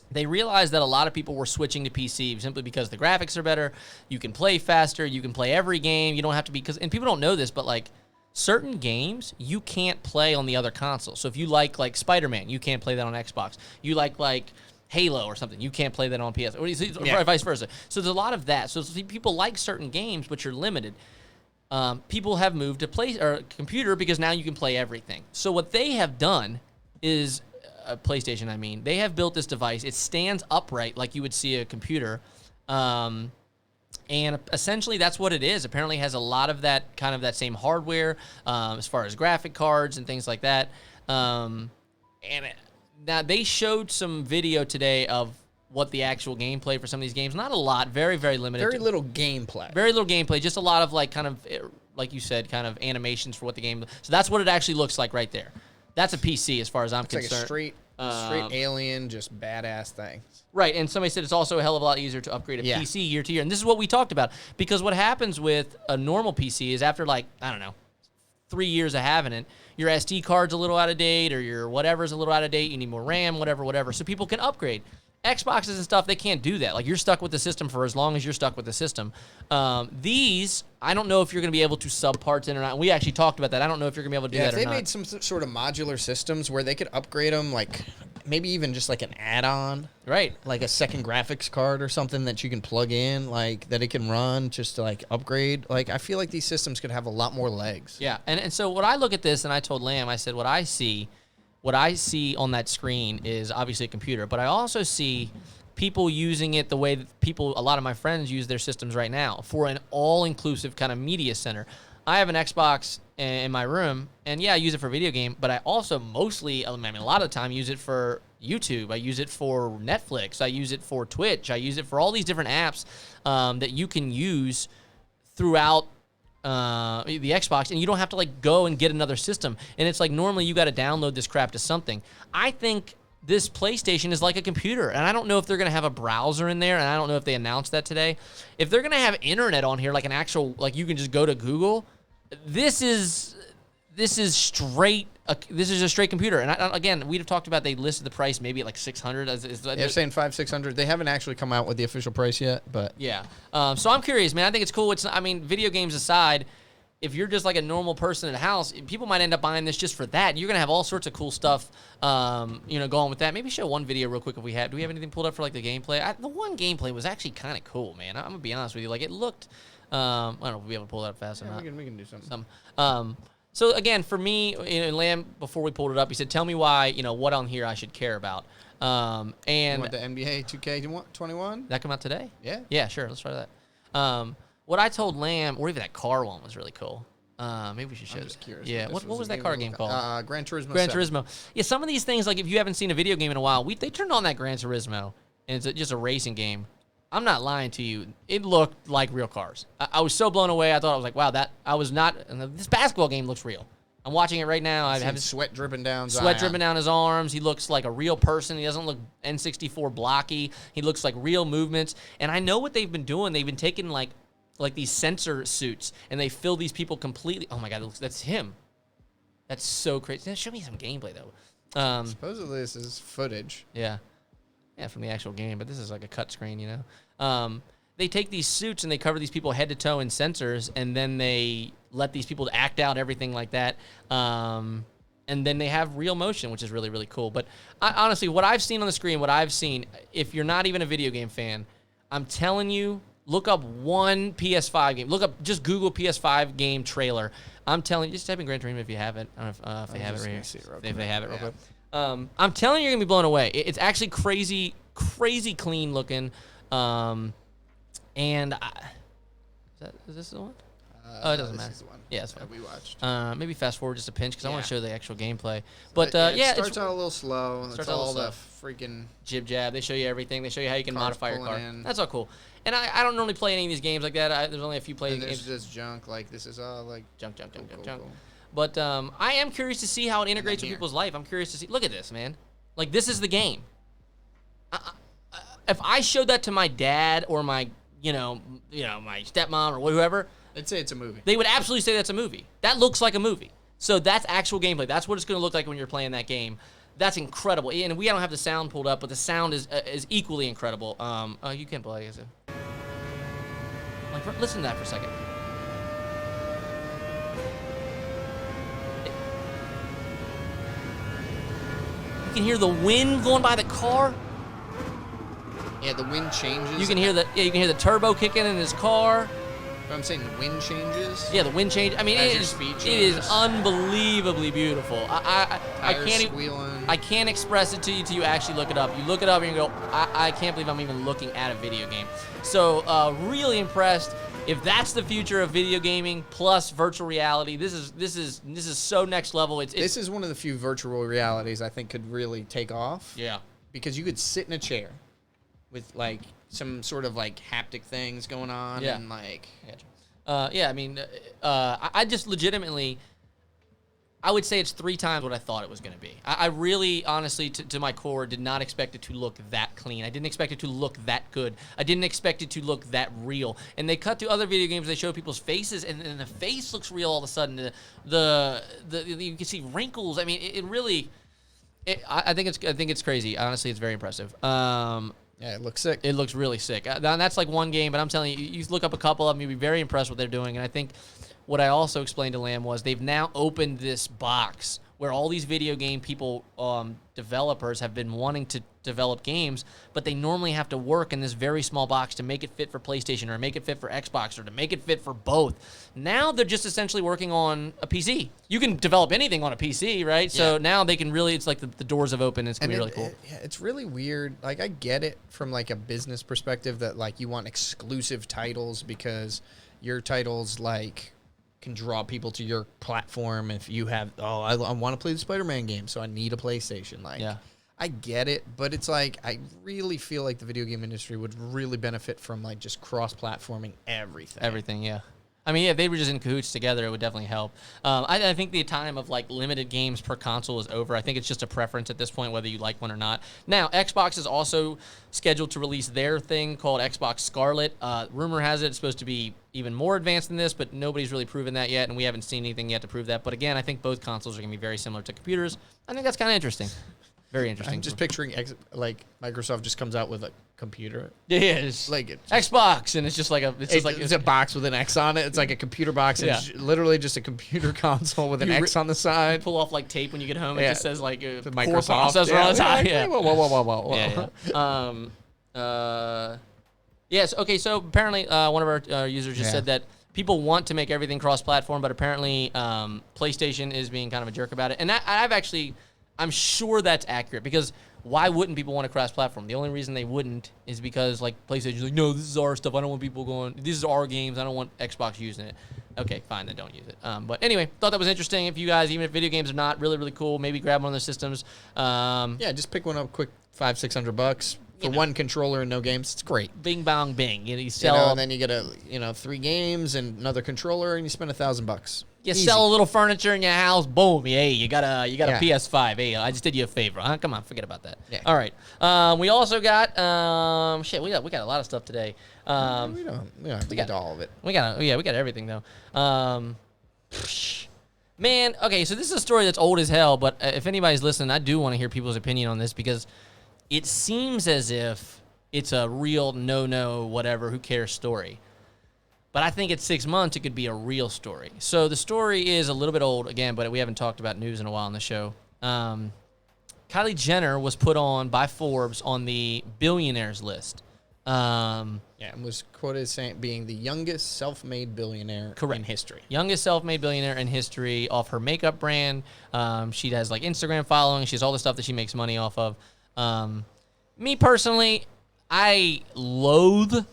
they realized that a lot of people were switching to PC simply because the graphics are better. You can play faster. You can play every game. You don't have to be and people don't know this, but like certain games you can't play on the other console. So if you like Spider-Man, you can't play that on Xbox. You like Halo or something, you can't play that on PS, or vice versa. So there's a lot of that. So people like certain games, but you're limited. People have moved to computer because now you can play everything. So what they have done is PlayStation. I mean, they have built this device. It stands upright like you would see a computer, and essentially that's what it is. Apparently, it has a lot of that kind of that same hardware as far as graphic cards and things like that. Now they showed some video today of what the actual gameplay for some of these games. Not a lot, very, very limited. Very little gameplay. Very little gameplay, just a lot of like kind of, like you said, kind of animations for what the game. So that's what it actually looks like right there. That's a PC as far as I'm It's like concerned. a straight alien, just badass thing. Right, and somebody said it's also a hell of a lot easier to upgrade a Yeah. PC year to year. And this is what we talked about. Because what happens with a normal PC is after like, I don't know, 3 years of having it, your SD card's a little out of date or your whatever's a little out of date, you need more RAM, whatever. So people can upgrade. Xboxes and stuff, they can't do that. Like, you're stuck with the system for as long as you're stuck with the system. These, I don't know if you're going to be able to sub parts in or not. We actually talked about that. I don't know if you're going to be able to do Yeah, that if or they not. made some sort of modular systems where they could upgrade them, like maybe even just like an add-on, Right. like a second graphics card or something that you can plug in, like that it can run just to like upgrade. Like, I feel like these systems could have a lot more legs. Yeah, and so when I look at this, and I told Lamb, I said, what I see on that screen is obviously a computer, but I also see people using it the way that a lot of my friends use their systems right now for an all-inclusive kind of media center. I have an Xbox in my room, and yeah, I use it for video game, but I also mostly, a lot of the time, use it for YouTube. I use it for Netflix. I use it for Twitch. I use it for all these different apps that you can use throughout the Xbox, and you don't have to like go and get another system. And it's like normally you got to download this crap to something. I think this PlayStation is like a computer, and I don't know if they're going to have a browser in there, and I don't know if they announced that today. If they're going to have internet on here, like an actual, like you can just go to Google, this is straight. This is a straight computer. And again, we'd have talked about they listed the price maybe at like $600. They're saying $500-$600. They haven't actually come out with the official price yet, but Yeah. So I'm curious, man. I think it's cool. Video games aside, if you're just like a normal person in a house, people might end up buying this just for that. You're gonna have all sorts of cool stuff, going with that. Maybe show one video real quick if we have. Do we have anything pulled up for like the gameplay? The one gameplay was actually kind of cool, man. I'm gonna be honest with you. Like it looked. I don't know if we'll be able to pull that up fast or not. we can do something. So again, for me, Lamb, before we pulled it up, he said, "Tell me why, what on here I should care about." You And want the NBA 2K 21? that come out today? Yeah. Yeah, sure. Let's try that. what I told Lamb, or even that car one was really cool. Maybe we should show I'm this. just curious. Yeah, This what was a that car game called? Gran Turismo. Gran 7. Turismo. Yeah, some of these things, like if you haven't seen a video game in a while, they turned on that Gran Turismo, and it's just a racing game. I'm not lying to you. It looked like real cars. I was so blown away. I thought, I was like, wow, this basketball game looks real. I'm watching it right now. I have his sweat dripping down. sweat dripping down his arms. He looks like a real person. He doesn't look N64 blocky. He looks like real movements. And I know what they've been doing. They've been taking like these sensor suits, and they fill these people completely. Oh my God, that's him. That's so crazy. Show me some gameplay though. Supposedly this is footage. Yeah, from the actual game, but this is like a cut screen, you know. They take these suits and they cover these people head to toe in sensors, and then they let these people act out everything like that. And then they have real motion, which is really, really cool. But honestly, what I've seen on the screen, if you're not even a video game fan, I'm telling you, look up one PS5 game. Just Google PS5 game trailer. I'm telling you, just type in Gran Turismo if you have it. I don't know if they have it right here. If they have it real quick. I'm telling you, you're going to be blown away. It's actually crazy clean looking. And is this the one? Oh, it doesn't matter. Is the one Yeah, it's fine. that we watched. Maybe fast forward just a pinch because I want to Yeah. show the actual gameplay. But it yeah, starts it's out a little slow. And starts it's out a all little the freaking. jib jab. They show you everything. They show you how you can Cars modify your car. pulling in. That's all cool. And I don't normally play any of these games like that. There's only a few play And there's games. just junk. Like this is all like Junk. cool. But I am curious to see how it integrates with here. people's life. I'm curious to see. Look at this, man. Like, this is the game. If I showed that to my dad or my, my stepmom or whoever, I'd say it's a movie. they would absolutely say that's a movie. That looks like a movie. So that's actual gameplay. That's what it's going to look like when you're playing that game. That's incredible. And we don't have the sound pulled up, but the sound is equally incredible. You can play, I guess. Like, listen to that for a second. You can hear the wind going by the car. Yeah, the wind changes. You can hear the turbo kicking in his car. I'm saying the wind changes. Yeah, the wind change. I mean, As it your is speed it is changes. unbelievably beautiful. I Tires can't squealing. I can't express it to you till you actually look it up. You look it up and you go, I can't believe I'm even looking at a video game. So really impressed. If that's the future of video gaming plus virtual reality, this is so next level. This is one of the few virtual realities I think could really take off. Yeah. Because you could sit in a chair with like some sort of like haptic things going on Yeah. and like I mean, I just legitimately, I would say it's 3 times what I thought it was going to be. I really, honestly, to my core, did not expect it to look that clean. I didn't expect it to look that good. I didn't expect it to look that real. And they cut to other video games, they show people's faces, and the face looks real all of a sudden. The you can see wrinkles. I mean, it really, I think it's crazy. Honestly, it's very impressive. yeah, it looks sick. It looks really sick. That's like one game, but I'm telling you, you look up a couple of them, you'll be very impressed with what they're doing. And I think what I also explained to Lamb was they've now opened this box where all these video game people, developers, have been wanting to develop games, but they normally have to work in this very small box to make it fit for PlayStation or make it fit for Xbox or to make it fit for both. Now they're just essentially working on a PC. You can develop anything on a PC, right? So Yeah. now they can really, it's like the doors have opened. It's going to be really cool. Yeah, it's really weird. Like, I get it from like a business perspective that like you want exclusive titles because your titles like can draw people to your platform. If you have, I want to play the Spider-Man game, so I need a PlayStation. Like, Yeah. I get it, but it's like I really feel like the video game industry would really benefit from like just cross-platforming everything. Everything, yeah. I mean, yeah, if they were just in cahoots together, it would definitely help. I think the time of like limited games per console is over. I think it's just a preference at this point, whether you like one or not. Now, Xbox is also scheduled to release their thing called Xbox Scarlet. Rumor has it it's supposed to be even more advanced than this, but nobody's really proven that yet, and we haven't seen anything yet to prove that. But again, I think both consoles are going to be very similar to computers. I think that's kind of interesting. Very interesting. I'm just picturing like Microsoft just comes out with a computer. It is Like it, Xbox, and it's just like it's a box with an X on it. It's like a computer box. And Yeah. it's literally just a computer console with an You X on the side. pull off like tape when you get home. It Yeah. just says like The core Microsoft. processor on the top. Yeah. Yeah. Whoa. Yes. Okay. So apparently, one of our users just Yeah. said that people want to make everything cross-platform, but apparently, PlayStation is being kind of a jerk about it. And I'm sure that's accurate because why wouldn't people want to cross-platform? The only reason they wouldn't is because like PlayStation's like, no, this is our stuff. I don't want people going. This is our games. I don't want Xbox using it. Okay, fine, then don't use it. But anyway, thought that was interesting. If you guys, even if video games are not really, really cool, maybe grab one of their systems. Yeah, just pick one up quick, $500-600 for one controller and no games. It's great. Bing, bong, bing. You You sell, know, and then you get 3 games and another controller, and you spend $1,000. you Easy. sell a little furniture in your house. Boom. Hey, you got a Yeah. PS5. Hey, I just did you a favor. Huh? Come on, forget about that. Yeah. All right. We also got we got a lot of stuff today. We don't have to get to all of it. We got everything though. Man, okay, so this is a story that's old as hell, but if anybody's listening, I do want to hear people's opinion on this because it seems as if it's a real no, whatever, who cares story. But I think at 6 months, it could be a real story. So the story is a little bit old, again, but we haven't talked about news in a while on the show. Kylie Jenner was put on by Forbes on the billionaires list. Yeah, and was quoted as being the youngest self-made billionaire in history. Youngest self-made billionaire in history off her makeup brand. She has like Instagram following. She has all the stuff that she makes money off of. Me personally, I loathe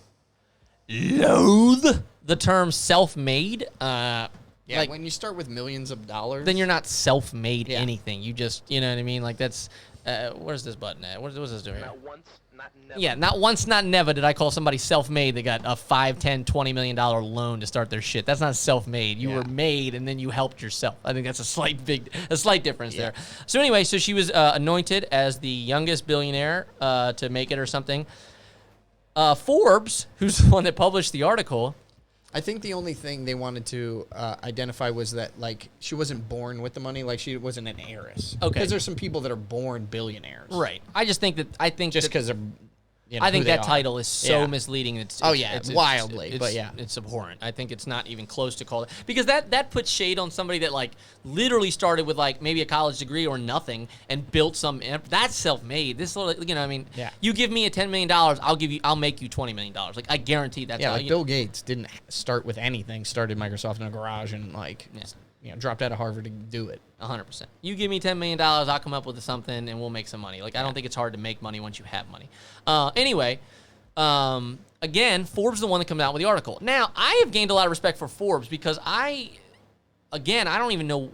the term self-made. Yeah, like, when you start with millions of dollars, then you're not self-made Yeah. anything. You just, you know what I mean? Like that's, where's this button at? What's this doing? Not once, not never. Yeah, not once, not never did I call somebody self-made that got a $5, $10, $20 million loan to start their shit. That's not self-made. You Yeah. were made and then you helped yourself. I think that's a slight difference there. So anyway, so she was anointed as the youngest billionaire to make it or something. Forbes, who's the one that published the article. I think the only thing they wanted to identify was that, like, she wasn't born with the money. Like, she wasn't an heiress. Okay. Because there's some people that are born billionaires. Right. I just think that Just because they're, I think who they that are. title is so Yeah. misleading. It's wildly, but yeah. it's abhorrent. I think it's not even close to call it because that puts shade on somebody that like literally started with like maybe a college degree or nothing and built some. That's self-made. This little, you know, I mean, Yeah. You give me a $10 million, I'll make you $20 million. Like I guarantee that's Yeah, how like Bill Gates didn't start with anything. Started Microsoft in a garage and, like, dropped out of Harvard to do it. 100%. You give me $10 million, I'll come up with something and we'll make some money. Like I don't think it's hard to make money once you have money. Anyway. Again, Forbes is the one that comes out with the article. Now, I have gained a lot of respect for Forbes because I don't even know,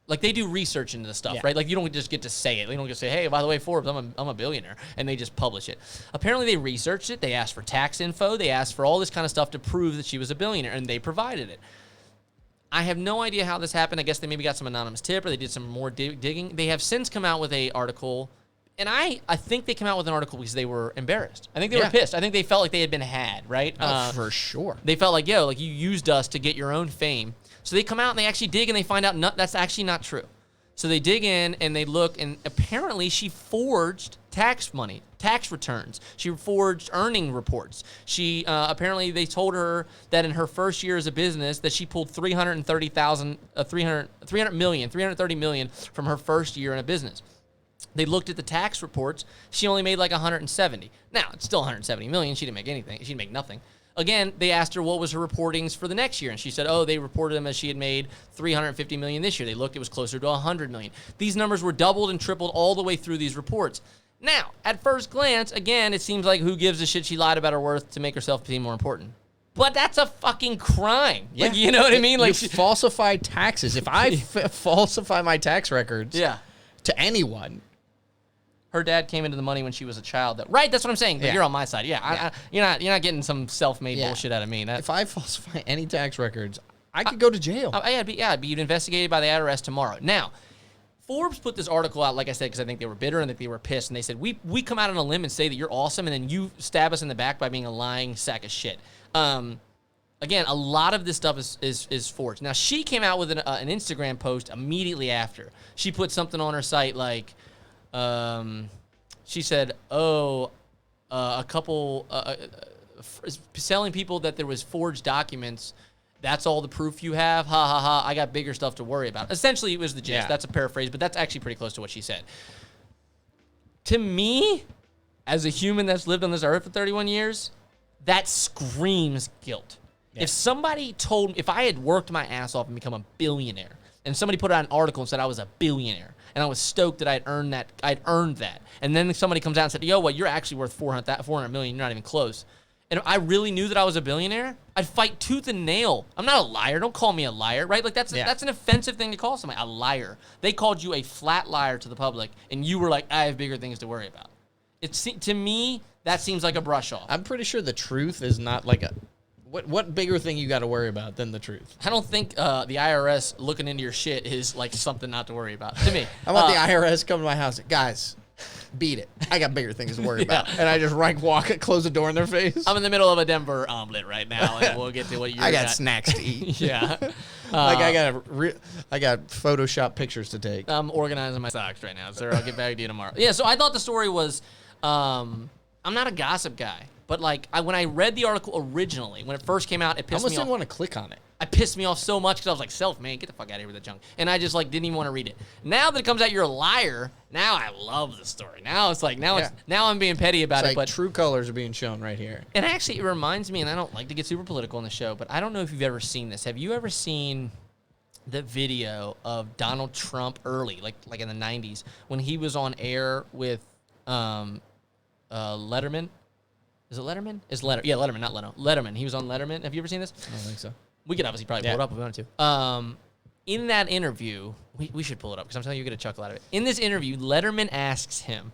like they do research into the stuff, Yeah. right? Like you don't just get to say it. You don't just say, hey, by the way, Forbes, I'm a billionaire, and they just publish it. Apparently, they researched it. They asked for tax info. They asked for all this kind of stuff to prove that she was a billionaire, and they provided it. I have no idea how this happened. I guess they maybe got some anonymous tip or they did some more digging. They have since come out with a article. And I think they came out with an article because they were embarrassed. I think they were pissed. I think they felt like they had been had, right? For sure. They felt like, yo, like you used us to get your own fame. So they come out and they actually dig and they find out that's actually not true. So they dig in and they look, and apparently she forged tax returns. She forged earning reports. She apparently they told her that in her first year as a business that she pulled $330 million from her first year in a business. They looked at the tax reports. She only made like 170. Now, it's still 170 million. She didn't make anything. She didn't make nothing. Again, they asked her what was her reportings for the next year, and she said, oh, they reported them as she had made 350 million this year. They looked, it was closer to 100 million. These numbers were doubled and tripled all the way through these reports. Now, at first glance, again, it seems like who gives a shit she lied about her worth to make herself seem more important. But that's a fucking crime. Yeah. Like, you know what I mean? Like, you falsified taxes. If I falsify my tax records to anyone, her dad came into the money when she was a child. Right, that's what I'm saying. But Yeah. you're on my side. Yeah, you're not getting some self-made Yeah. bullshit out of me. if I falsify any tax records, I could go to jail. I'd be investigated by the IRS tomorrow. Now, Forbes put this article out, like I said, because I think they were bitter and that they were pissed, and they said we come out on a limb and say that you're awesome, and then you stab us in the back by being a lying sack of shit. Again, a lot of this stuff is forged. Now, she came out with an Instagram post immediately after. She put something on her site like. She said, a couple selling people that there was forged documents. That's all the proof you have. Ha ha ha. I got bigger stuff to worry about. Essentially, it was the gist. Yeah. That's a paraphrase, but that's actually pretty close to what she said. To me, as a human that's lived on this earth for 31 years, that screams guilt. Yeah. If somebody told me, if I had worked my ass off and become a billionaire, and somebody put out an article and said I was a billionaire, and I was stoked that I'd earned that. And then somebody comes out and said, yo, what, you're actually worth 400 million, you're not even close. And if I really knew that I was a billionaire, I'd fight tooth and nail. I'm not a liar. Don't call me a liar, right? Like that's an offensive thing to call somebody a liar. They called you a flat liar to the public, and you were like, I have bigger things to worry about. To me, that seems like a brush off. I'm pretty sure the truth is not like a... What bigger thing you got to worry about than the truth? I don't think the IRS looking into your shit is like something not to worry about. To me, I want the IRS come to my house. Guys, beat it. I got bigger things to worry about. And I just close the door in their face. I'm in the middle of a Denver omelet right now, and we'll get to what you're. I got snacks to eat. Yeah, I got Photoshop pictures to take. I'm organizing my socks right now, sir. I'll get back to you tomorrow. Yeah, so I thought the story was. I'm not a gossip guy. But like when I read the article originally, when it first came out, it pissed me off. I almost didn't want to click on it. It pissed me off so much because I was like, man, get the fuck out of here with that junk. And I just like didn't even want to read it. Now that it comes out, you're a liar. Now I love the story. Now it's like now I'm being petty about it. But true colors are being shown right here. And actually, it reminds me, and I don't like to get super political on the show, but I don't know if you've ever seen this. Have you ever seen the video of Donald Trump early, like in the 90s, when he was on air with Letterman? Is it Letterman? Yeah, Letterman, not Leno. Letterman. He was on Letterman. Have you ever seen this? I don't think so. We could obviously probably pull it up if we wanted to. In that interview, we should pull it up because I'm telling you, you're going to chuckle out of it. In this interview, Letterman asks him,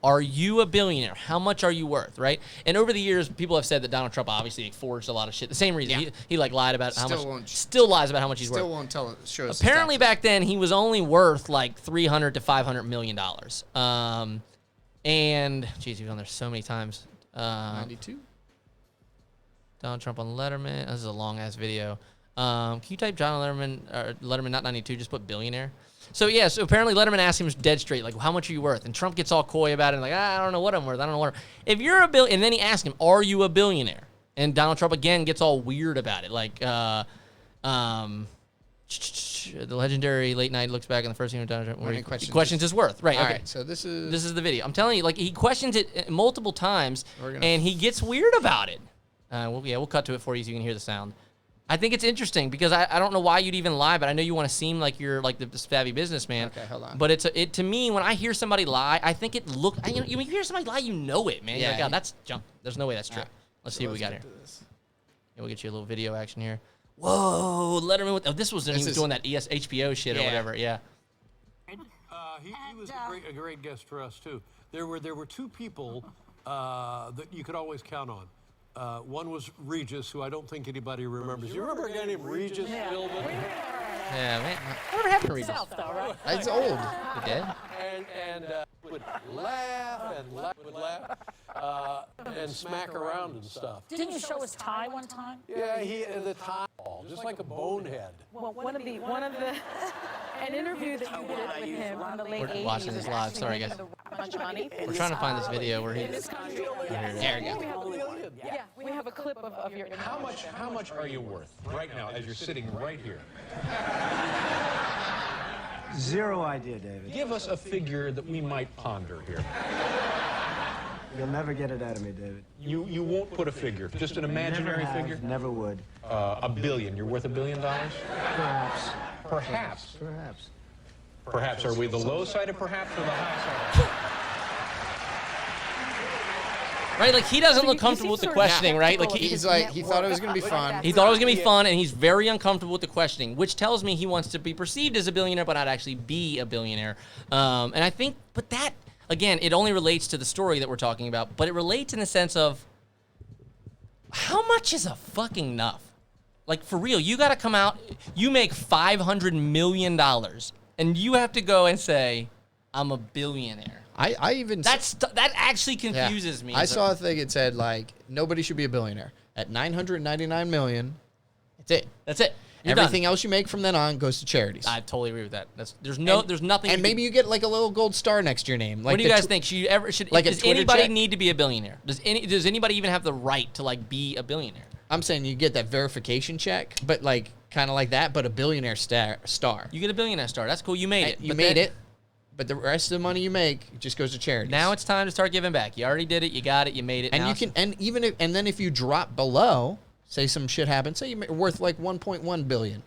are you a billionaire? How much are you worth, right? And over the years, people have said that Donald Trump obviously forged a lot of shit. The same reason. Yeah. He like lied about how much. Still lies about how much he's worth. Still won't show us. Apparently back then, he was only worth like $300 to $500 million. And, geez, he was on there so many times. 92. Donald Trump on Letterman. This is a long ass video. Can you type John Letterman, or Letterman, not 92, just put billionaire? So apparently Letterman asked him dead straight, like, how much are you worth? And Trump gets all coy about it, and like, I don't know what I'm worth. I don't know what if you're a billionaire, and then he asked him, are you a billionaire? And Donald Trump again gets all weird about it, like, the legendary late night looks back on the first thing Donald Trump where he questions his worth. Right. All okay. right, so this is the video. I'm telling you, like he questions it multiple times, and he gets weird about it. We'll cut to it for you so you can hear the sound. I think it's interesting because I don't know why you'd even lie, but I know you want to seem like you're like the savvy businessman. Okay, hold on. But it to me, when I hear somebody lie, I think it look. When you hear somebody lie, you know it, man. You're like, oh, that's junk. There's no way that's true. Let's see what we got here. We'll get you a little video action here. Whoa, Letterman! This was when he was doing that HBO shit or whatever. Yeah. He was a great guest for us too. There were two people that you could always count on. One was Regis, who I don't think anybody remembers. You remember a guy named Regis Philbin? Yeah, man. Whatever happened to Regis? It's old. He dead? And would laugh and smack around and stuff. Didn't you show his tie one time? Yeah, the tie, just like a bonehead. Well, an interview that you did with him in the late 80s. We're watching this live. Sorry, guys. A bunch of money. We're trying to find this video where he. There we go. Yeah, we have a clip of your. How much are you worth right now as you're sitting right here? Zero idea, David. Give us a figure that we might ponder here. You'll never get it out of me, David. You won't put a figure, just an imaginary figure? Never would. $1 billion. You're worth $1 billion? Perhaps. Perhaps. Perhaps. Perhaps. Are we the low side of perhaps or the high side? Right, like he doesn't look comfortable with the questioning, right? Like He's like, he thought it was going to be fun. he thought it was gonna be fun, and he's very uncomfortable with the questioning, which tells me he wants to be perceived as a billionaire, but not actually be a billionaire. And I think, but that again, it only relates to the story that we're talking about, but it relates in the sense of how much is a fucking enough? Like for real, you got to come out. You make $500 million, and you have to go and say, "I'm a billionaire." I even that actually confuses me. I saw a thing that said like nobody should be a billionaire at 999 million. That's it. That's it. You're Everything done. else you make from then on goes to charities. I totally agree with that. There's nothing. And maybe you get like a little gold star next to your name. Like what do you guys think? Should does Twitter anybody check? need to be a billionaire? Does anybody even have the right to like be a billionaire? I'm saying you get that verification check, but like kind of like that, but a billionaire star. You get a billionaire star. That's cool. You made it. You made it. But the rest of the money you make just goes to charities. Now it's time to start giving back. You already did it. You got it. You made it. And now you can, then if you drop below, say some shit happens, say you're worth like 1.1 billion,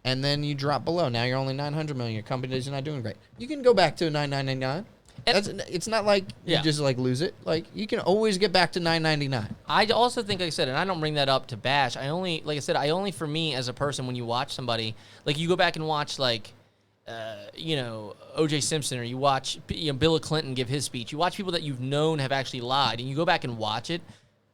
and then you drop below. Now you're only 900 million. Your company is not doing great. You can go back to 999. It's not like you just like lose it. Like you can always get back to 999. I also think, like I said, and I don't bring that up to bash. I only for me as a person, when you watch somebody, like you go back and watch like, O.J. Simpson, or you watch Bill Clinton give his speech. You watch people that you've known have actually lied, and you go back and watch it.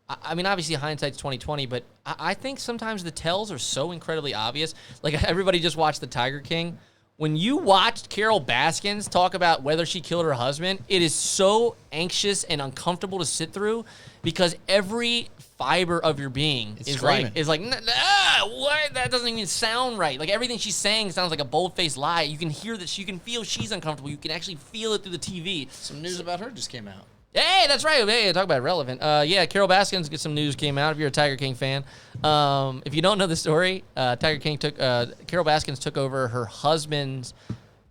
I mean, obviously hindsight's 20/20, but I think sometimes the tells are so incredibly obvious. Like everybody just watched The Tiger King. When you watched Carol Baskins talk about whether she killed her husband, it is so anxious and uncomfortable to sit through because every fiber of your being is like, what? That doesn't even sound right. Like everything she's saying sounds like a bold-faced lie. You can hear that. You can feel she's uncomfortable. You can actually feel it through the TV. Some news about her just came out. Hey, that's right. Hey, talk about relevant. Carol Baskins, get some news came out. If you're a Tiger King fan, if you don't know the story, Carol Baskins took over her husband's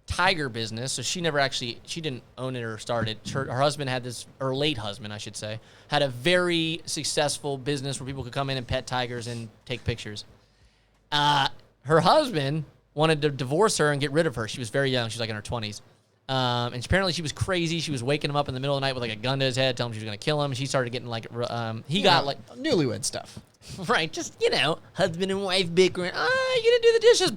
tiger business. So she didn't own it or start it. Her husband had her late husband, I should say, had a very successful business where people could come in and pet tigers and take pictures. Her husband wanted to divorce her and get rid of her. She was very young. She was like in her 20s. And apparently she was crazy. She was waking him up in the middle of the night with like a gun to his head, telling him she was going to kill him. She started getting like, got like newlywed stuff. Right, just, husband and wife bickering. You gonna do the dishes?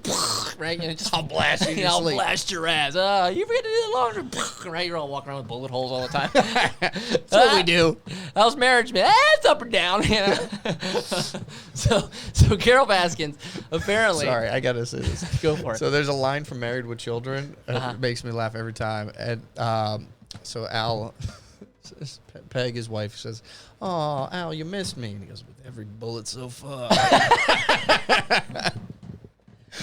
Right, just I'll blast you. I'll blast your ass. You forget to do the laundry. Right, you're all walking around with bullet holes all the time. That's what we do. How's marriage been? It's up or down. So Carol Baskins apparently. Sorry, I gotta say this. Go for it. So there's a line from Married with Children. It makes me laugh every time. And so Al, Peg, his wife, says, "Oh, Al, you missed me." And he goes, "With every bullet so far."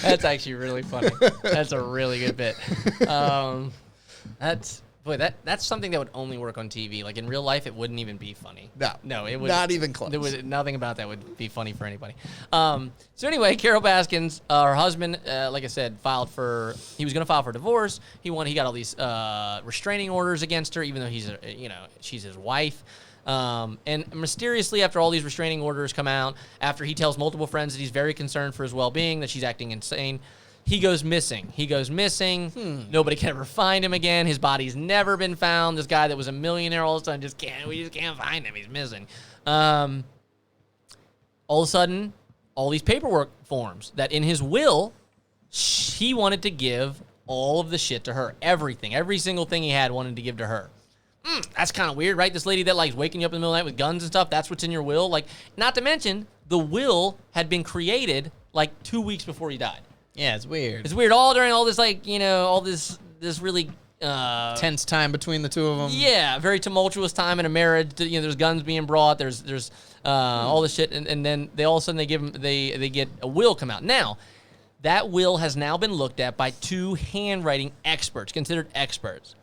That's actually really funny. That's a really good bit. That's something that would only work on TV. Like in real life, it wouldn't even be funny. No, it would not even close. There was nothing about that would be funny for anybody. So anyway, Carol Baskins, her husband, like I said, he was going to file for divorce. He got all these restraining orders against her, even though she's his wife. And mysteriously, after all these restraining orders come out, after he tells multiple friends that he's very concerned for his well-being, that she's acting insane, he goes missing. Nobody can ever find him again. His body's never been found. This guy that was a millionaire all of a sudden we just can't find him. He's missing. All of a sudden, all these paperwork forms that in his will, he wanted to give all of the shit to her. Everything. Every single thing he had wanted to give to her. That's kind of weird, right? This lady that likes waking you up in the middle of the night with guns and stuff, that's what's in your will. Like, not to mention, the will had been created like 2 weeks before he died. Yeah, it's weird. It's weird all during all this, all this really tense time between the two of them. Yeah, very tumultuous time in a marriage. There's guns being brought. There's all this shit, and then they all of a sudden they get a will come out. Now, that will has now been looked at by two handwriting experts, considered experts.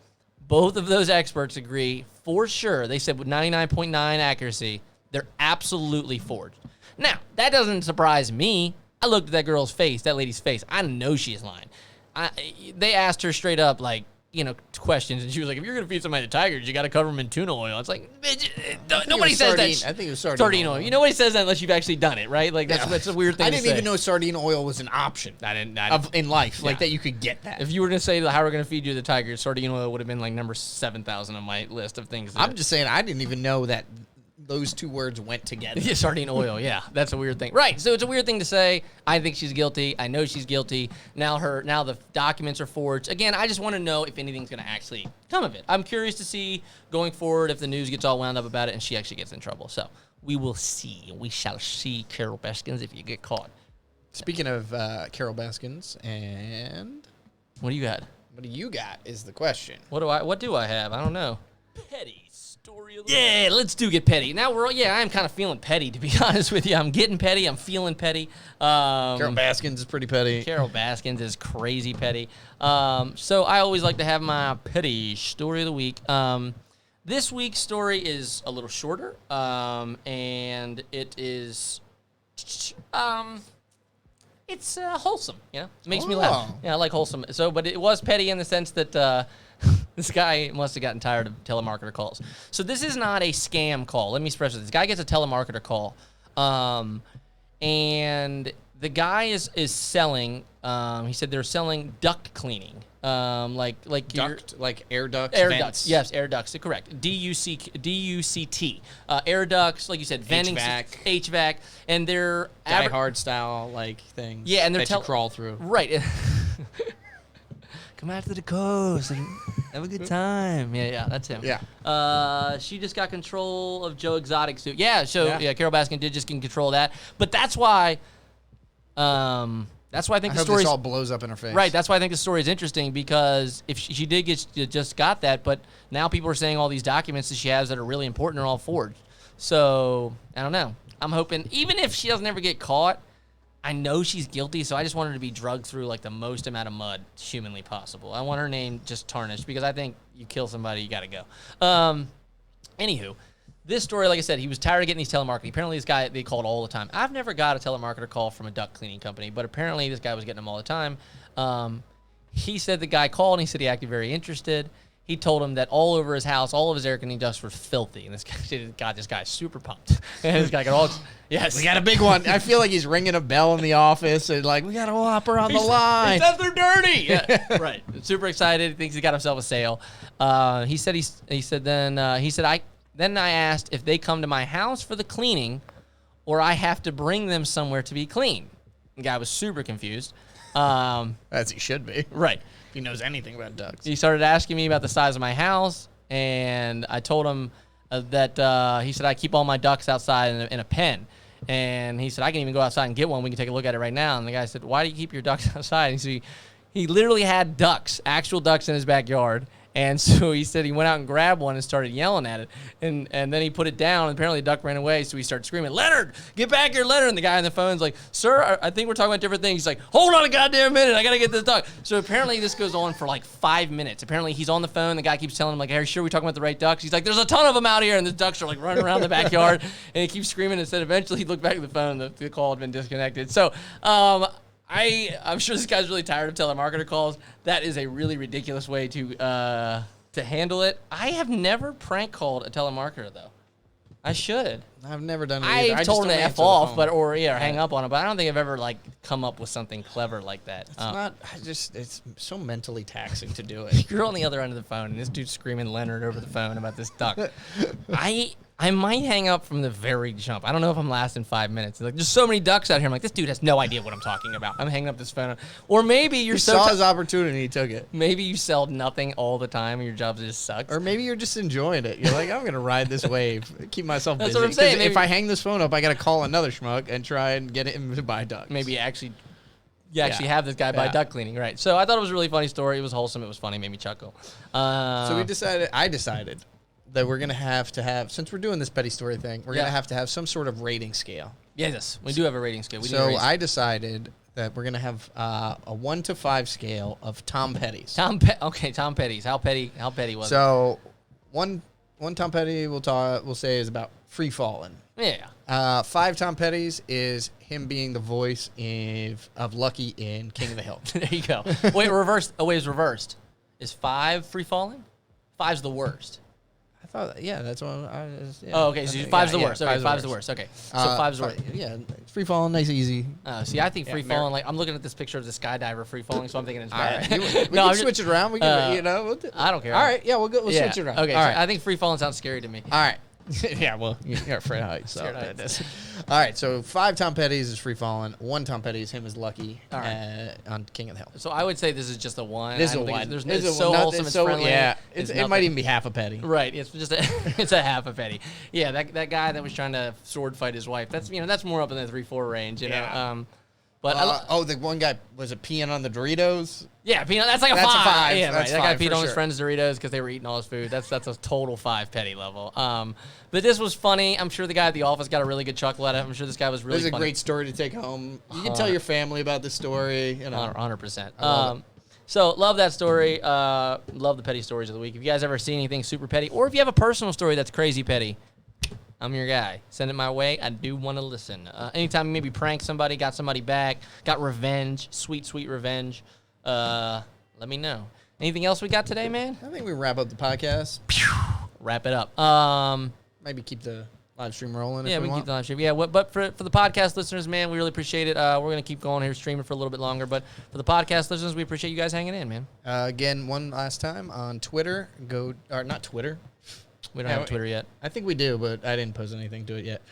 Both of those experts agree for sure. They said with 99.9 accuracy, they're absolutely forged. Now, that doesn't surprise me. I looked at that girl's face, that lady's face. I know she's lying. They asked her straight up, questions, and she was like, if you're going to feed somebody to tigers, you got to cover them in tuna oil. It's like, bitch, nobody says that. I think it was sardine oil. Nobody says that unless you've actually done it, right? Like, that's a weird thing to say. I didn't even know sardine oil was an option in life, like that you could get that. If you were going to say how we're going to feed you the tigers, sardine oil would have been like number 7,000 on my list of things. I'm just saying, I didn't even know that those two words went together. Yeah, sardine oil, yeah. That's a weird thing. Right, so it's a weird thing to say. I think she's guilty. I know she's guilty. Now the documents are forged. Again, I just want to know if anything's going to actually come of it. I'm curious to see going forward if the news gets all wound up about it and she actually gets in trouble. So we will see. We shall see, Carol Baskins, if you get caught. Speaking of Carol Baskins, and what do you got? What do you got is the question. What do I have? I don't know. Petty. Yeah, let's get petty. Now I'm kind of feeling petty, to be honest with you. I'm getting petty. I'm feeling petty. Carol Baskins is pretty petty. Carol Baskins is crazy petty. So I always like to have my petty story of the week. This week's story is a little shorter, and it is, it's wholesome. It makes me laugh. Yeah, I like wholesome. So, but it was petty in the sense that. This guy must have gotten tired of telemarketer calls. So this is not a scam call. Let me express it. This guy gets a telemarketer call, and the guy is selling. He said they're selling duct cleaning. Like Duct, like air ducts, air vents. ducts. Yes, air ducts. Correct. DUCT. Air ducts, like you said, venting, HVAC, and they're Die Hard style like things. Yeah, and they're that you crawl through. Right. Come out to the coast and have a good time. Yeah, that's him. Yeah. She just got control of Joe Exotic's suit. Yeah, so Yeah. Carol Baskin did just get control of that. But that's why I think the hope story this all blows up in her face. right. That's why I think the story is interesting, because if she did just got that, but now people are saying all these documents that she has that are really important are all forged. So I don't know. I'm hoping, even if she doesn't ever get caught, I know she's guilty, so I just want her to be drugged through like the most amount of mud humanly possible. I want her name just tarnished, because I think you kill somebody, you got to go. Anywho, this story, like I said, he was tired of getting these telemarketing. Apparently, this guy, they called all the time. I've never got a telemarketer call from a duct cleaning company, but apparently this guy was getting them all the time. He said the guy called, and he said he acted very interested. He told him that all over his house, all of his air conditioning ducts were filthy. And this guy said, God, this guy's super pumped. And this guy got all, yes. We got a big one. I feel like he's ringing a bell in the office and like, we got a Whopper on the line. He says they're dirty. Yeah, right. Super excited. He thinks he got himself a sale. He said then I asked if they come to my house for the cleaning or I have to bring them somewhere to be clean. The guy was super confused. As he should be. Right. If he knows anything about ducks. He started asking me about the size of my house, and I told him that he said I keep all my ducks outside in a pen. And he said, I can even go outside and get one. We can take a look at it right now. And the guy said, why do you keep your ducks outside? And he literally had ducks, actual ducks in his backyard. And so he said he went out and grabbed one and started yelling at it. And then he put it down, and apparently the duck ran away, so he started screaming, Leonard, get back here, Leonard. And the guy on the phone's like, sir, I think we're talking about different things. He's like, hold on a goddamn minute, I got to get this duck. So apparently this goes on for like 5 minutes. Apparently he's on the phone, the guy keeps telling him, like, are you sure we're talking about the right ducks? He's like, there's a ton of them out here, and the ducks are like running around the backyard. And he keeps screaming, and said eventually he looked back at the phone, and the call had been disconnected. So, I'm sure this guy's really tired of telemarketer calls. That is a really ridiculous way to handle it. I have never prank called a telemarketer though. I should. I've never done it either. I've told him to F off, or hang up on him, but I don't think I've ever like come up with something clever like that. It's so mentally taxing to do it. You're on the other end of the phone, and this dude's screaming Leonard over the phone about this duck. I might hang up from the very jump. I don't know if I'm lasting 5 minutes. Like, there's so many ducks out here. I'm like, this dude has no idea what I'm talking about. I'm hanging up this phone. Or maybe you're He saw his opportunity, he took it. Maybe you sell nothing all the time, and your job just sucks. Or maybe you're just enjoying it. You're like, I'm going to ride this wave, keep myself busy. That's what I'm saying. 'Cause if I hang this phone up, I got to call another schmuck and try and get him to buy ducks. Maybe you actually have this guy buy duck cleaning, right? So I thought it was a really funny story. It was wholesome. It was funny. Made me chuckle. So I decided that we're going to have, since we're doing this petty story thing, we're going to have some sort of rating scale. Yes, we do have a rating scale. I decided that we're going to have a 1 to 5 scale of Tom Petty's. Tom Petty's. How petty was it? So one Tom Petty we'll say is about free falling. Yeah. 5 Tom Petty's is him being the voice of Lucky in King of the Hill. There you go. Wait, reversed. Oh, wait, it's reversed. Is 5 free falling? 5's the worst. I thought, that's what I was. Yeah, oh, okay. So 5's the worst. Okay, 5's the worst. Okay. So 5's the worst. Yeah, free falling, nice, easy. See, I think free falling. Like, I'm looking at this picture of the skydiver free falling, so I'm thinking it's bad. All right. We can switch it around. We can, I don't care. All right. Yeah, we'll switch it around. Okay. All right. I think free falling sounds scary to me. All right. Yeah, well, you're afraid of heights. So all right, so 5 Tom Petty's is free falling. 1 Tom Petty's him is Lucky on King of the Hill. So I would say this is just a 1. This is a 1. It's so wholesome. It's friendly. Yeah, it might even be half a penny. Right. It's just it's a half a penny. Yeah, that guy that was trying to sword fight his wife. That's more up in the 3-4 range. You know. But the one guy was it peeing on the Doritos? Yeah, peanut. That's like a 5. A 5. Yeah, that's right. That guy peed on his sure. friend's Doritos because they were eating all his food. That's a total 5 petty level. But this was funny. I'm sure the guy at the office got a really good chuckle at it. I'm sure this guy was really. This is funny. a great story to take home. You can tell your family about this story. 100%. So love that story. Love the petty stories of the week. If you guys ever see anything super petty, or if you have a personal story that's crazy petty, I'm your guy. Send it my way. I do want to listen. Anytime you maybe prank somebody, got somebody back, got revenge, sweet revenge, let me know. Anything else we got today, man? I think we wrap up the podcast. Wrap it up. Maybe keep the Live stream rolling. Yeah, if we can want. keep the live stream. Yeah, but for the podcast listeners, man, we really appreciate it. We're going to keep going here streaming for a little bit longer. But for the podcast listeners, we appreciate you guys hanging in, man. Again, one last time on Twitter. Not Twitter. We don't have a Twitter yet. I think we do, but I didn't post anything to it yet.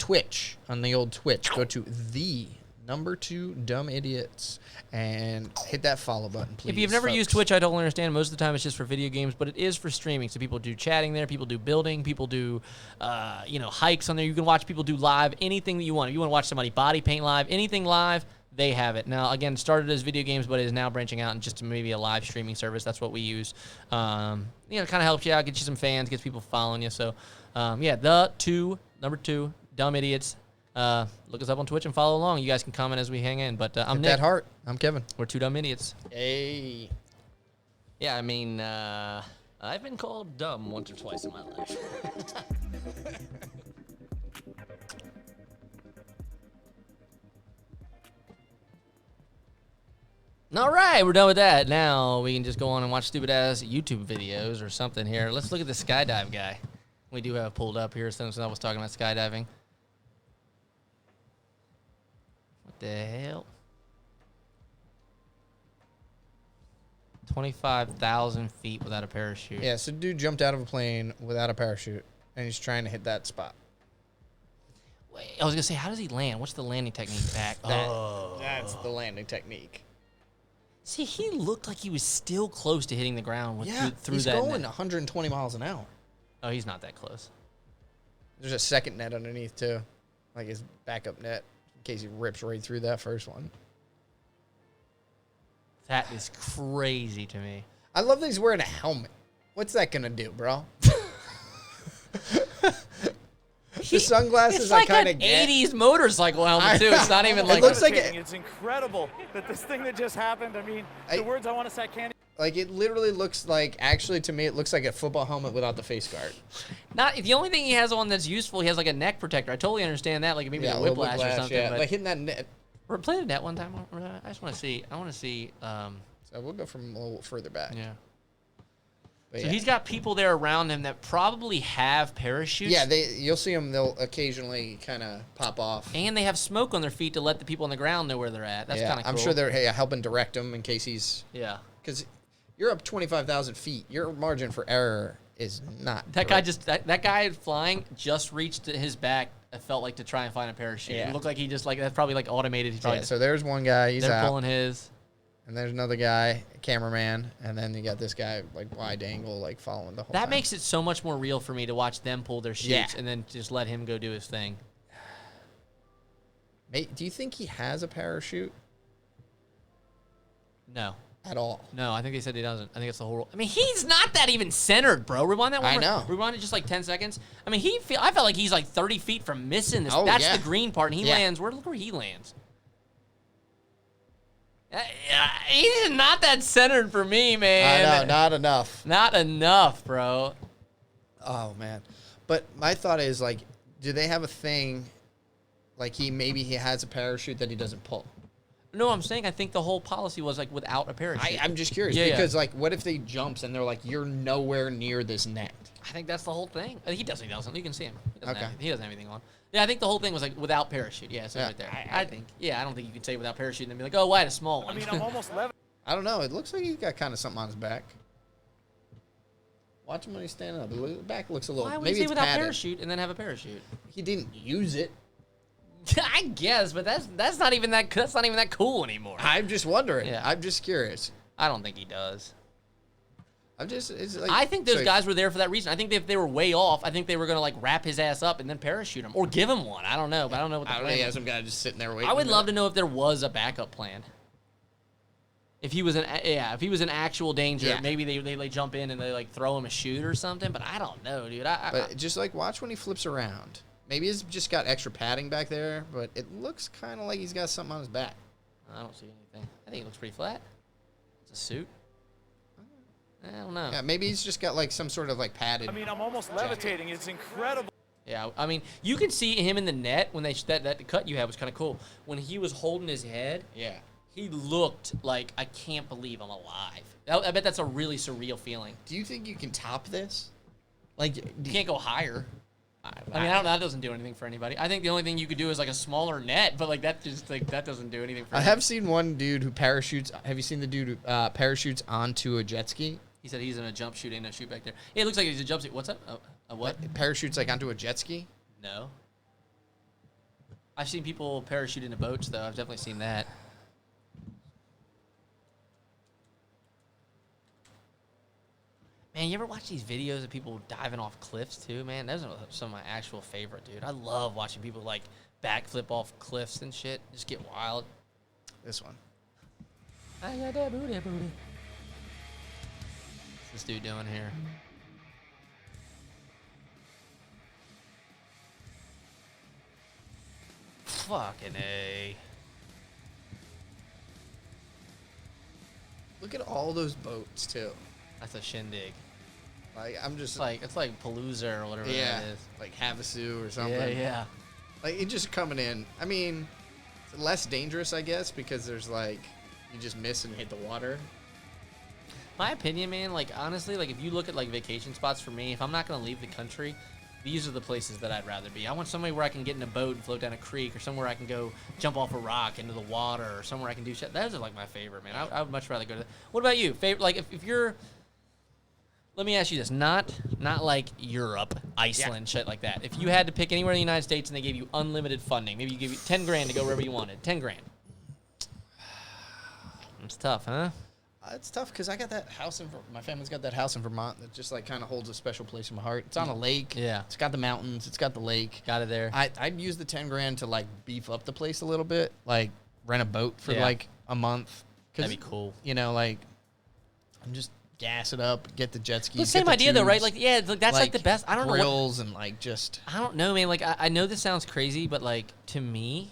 Twitch, on the old Twitch. Go to #2 Dumb Idiots and hit that follow button, please. If you've never used folks. Twitch, I totally understand. Most of the time, it's just for video games, but it is for streaming. So people do chatting there, people do building, people do, hikes on there. You can watch people do live anything that you want. If you want to watch somebody body paint live, anything live, they have it. Now, again, it started as video games, but it is now branching out and just maybe a live streaming service. That's what we use. It kind of helps you out, gets you some fans, gets people following you. So, #2 Dumb Idiots. Look us up on Twitch and follow along. You guys can comment as we hang in. But I'm Hit Nick. that heart. I'm Kevin. We're 2 Dumb Idiots. Hey. Yeah, I mean, I've been called dumb once or twice in my life. All right, we're done with that. Now we can just go on and watch stupid-ass YouTube videos or something here. Let's look at the skydive guy. We do have it pulled up here since I was talking about skydiving. What the hell? 25,000 feet without a parachute. Yeah, so dude jumped out of a plane without a parachute, and he's trying to hit that spot. Wait, I was going to say, how does he land? What's the landing technique back? That's the landing technique. See, he looked like he was still close to hitting the ground through he's that going net. 120 miles an hour. Oh, he's not that close. There's a second net underneath, too. Like his backup net, in case he rips right through that first one. That is crazy to me. I love that he's wearing a helmet. What's that going to do, bro? The sunglasses It's like I kind an of get. 80s motorcycle helmet, too. It's not even like... It looks like It's incredible that this thing that just happened, the words I want to say, I can't. Like, it literally looks like, actually, to me, it looks like a football helmet without the face guard. The only thing he has on that's useful, he has like a neck protector. I totally understand that, like maybe a little whiplash or something. Yeah, But like hitting that net. we're playing net one time. I just want to see. I want to see. So we'll go from a little further back. Yeah. But So yeah. he's got people there around him that probably have parachutes. Yeah, you'll see them. They'll occasionally kind of pop off. And they have smoke on their feet to let the people on the ground know where they're at. That's yeah, kind of cool. I'm sure they're helping direct him in case he's... Yeah. Because you're up 25,000 feet. Your margin for error is not... That guy that guy flying just reached his back. It felt like to try and find a parachute. Yeah. It looked like he just that's probably like automated. He's probably Yeah, so there's one guy. He's they're out. pulling his. And there's another guy, cameraman. And then you got this guy, like, wide angle, like, following the whole That time. makes it so much more real for me to watch them pull their chutes Yeah. and then just let him go do his thing. Mate, do you think he has a parachute No. at all? No, I think they said he doesn't. I think it's the whole. I mean, he's not that even centered, bro. Rewind that one. I more- know. Rewind it just like 10 seconds. I mean, I felt like he's like 30 feet from missing this. Oh, That's yeah. the green part, and he Yeah. lands. Look where he lands. He's not that centered for me, man. I know, not enough. Not enough, bro. Oh, man. But my thought is, like, do they have a thing, like, maybe he has a parachute that he doesn't pull? No, I'm saying I think the whole policy was like without a parachute. I'm just curious, Yeah, yeah. because, like, what if they jumps and they're like, you're nowhere near this net? I think that's the whole thing. He doesn't. You can see him. He doesn't, Okay. he doesn't have anything on. Yeah, I think the whole thing was like without parachute. Yeah, so Yeah, right there. I I think. Yeah, I don't think you can say without parachute and then be like, oh, I had a small one. I'm almost levitating. I don't know. It looks like he's got kind of something on his back. Watch him when he's standing up. The back looks a little... Why would maybe you say it's without padded. parachute and then have a parachute? He didn't use it. I guess, but that's not even that cool anymore. I'm just wondering. Yeah. I'm just curious. I don't think he does. It's like... I think those so- guys were there for that reason. I think if they were way off, I think they were gonna like wrap his ass up and then parachute him or give him one. I don't know, but I don't know what the I don't know. plan He was. has some guy just sitting there waiting. I would love to know if there was a backup plan. If he was in actual danger, Yeah. maybe they like jump in and they like throw him a chute or something. But I don't know, dude. But just like watch when he flips around. Maybe he's just got extra padding back there, but it looks kind of like he's got something on his back. I don't see anything. I think it looks pretty flat. It's a suit. I don't know. Yeah, maybe he's just got like some sort of like padded. I'm almost levitating. It's incredible. Yeah, I mean, you can see him in the net when that cut you had was kind of cool. When he was holding his head, Yeah. he looked like I can't believe I'm alive. I bet that's a really surreal feeling. Do you think you can top this? Like, You can't go higher. I mean, I don't know. That doesn't do anything for anybody. I think the only thing you could do is like a smaller net, but like that just like that doesn't do anything for I anybody. have seen one dude who parachutes. Have you seen the dude who parachutes onto a jet ski? He said he's in a jump shoot, ain't no shoot back there. Yeah, it looks like he's a jump suit. What's up? A what? Like, parachutes like onto a jet ski? No. I've seen people parachute into boats, though. I've definitely seen that. Man, you ever watch these videos of people diving off cliffs, too, man? Those are some of my actual favorite, dude. I love watching people, like, backflip off cliffs and shit. Just get wild. This one. I got that booty. What's this dude doing here? Fucking A. Look at all those boats too. That's a shindig. Like I'm just It's like Palooza or whatever yeah, that is. like Havasu or something. Yeah, yeah. Like it just coming in. I mean, it's less dangerous, I guess, because there's like you just miss and hit the water. My opinion, man, like honestly, like if you look at like vacation spots for me, if I'm not gonna leave the country, these are the places that I'd rather be. I want somewhere where I can get in a boat and float down a creek, or somewhere I can go jump off a rock into the water, or somewhere I can do shit. Those are like my favorite, man. I would much rather go to that. What about you? Favorite? Like if you're, let me ask you this: not like Europe, Iceland, shit like that. If you had to pick anywhere in the United States and they gave you unlimited funding, maybe you give you 10 grand to go wherever you wanted. 10 grand. It's tough, huh? It's tough because I got that house my family's got that house in Vermont that just like kind of holds a special place in my heart. It's on a lake. Yeah. It's got the mountains. It's got the lake. Got it there. I'd use the 10 grand to like beef up the place a little bit, like rent a boat for like a month. That'd be cool. You know, like I'm just gas it up, get the jet skis. The same idea though, right? Like yeah, like, that's like the best. I don't know. Grills and like just. I don't know, man. Like I know this sounds crazy, but like to me,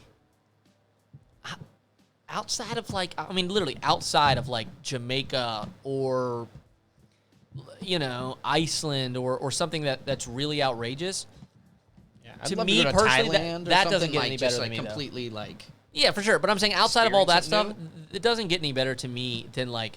outside of like, I mean, literally outside of like Jamaica or, you know, Iceland or something that's really outrageous. Yeah, to me personally, that doesn't get like, any better like than me. Completely like. Yeah, for sure. But I'm saying outside of all that stuff, new? it doesn't get any better to me than like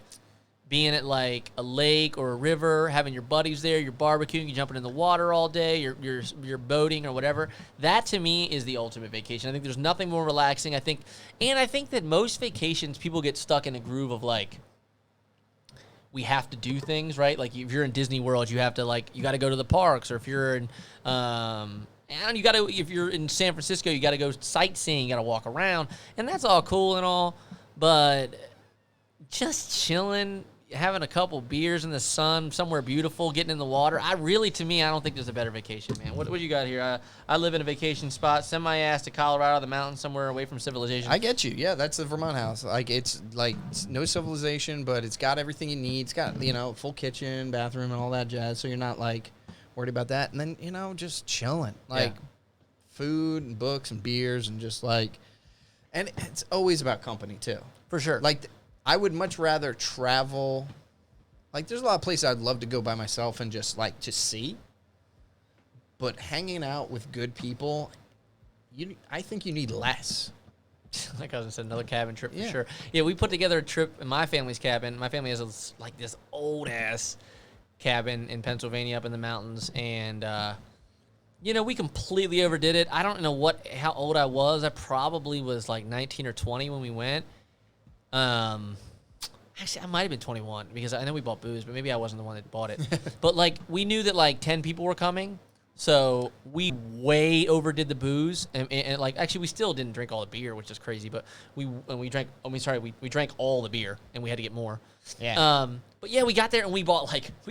being at like a lake or a river, having your buddies there, you're barbecuing, you're jumping in the water all day, you're boating or whatever. That to me is the ultimate vacation. I think there's nothing more relaxing. I think that most vacations people get stuck in a groove of like we have to do things, right? Like if you're in Disney World, you have to like you got to go to the parks, or if you're in and if you're in San Francisco, you got to go sightseeing, you got to walk around, and that's all cool and all, but just chilling, having a couple beers in the sun, somewhere beautiful, getting in the water. I don't think there's a better vacation, man. What you got here? I live in a vacation spot, send my ass to Colorado, the mountains, somewhere away from civilization. I get you. Yeah, that's the Vermont house. Like it's no civilization, but it's got everything you need. It's got, you know, full kitchen, bathroom, and all that jazz. So you're not like worried about that. And then, you know, just chilling, like food and books and beers and just like, and it's always about company too. For sure. Like I would much rather travel. Like there's a lot of places I'd love to go by myself and just like to see. But hanging out with good people, I think you need less. My cousin said another cabin trip for sure. Yeah, we put together a trip in my family's cabin. My family has this old ass cabin in Pennsylvania up in the mountains, and you know, we completely overdid it. I don't know how old I was. I probably was like 19 or 20 when we went. Actually, I might have been 21 because I know we bought booze, but maybe I wasn't the one that bought it. But like we knew that like 10 people were coming. So we way overdid the booze, and like actually we still didn't drink all the beer, which is crazy. But we drank all the beer, and we had to get more. Yeah. But yeah, we got there and we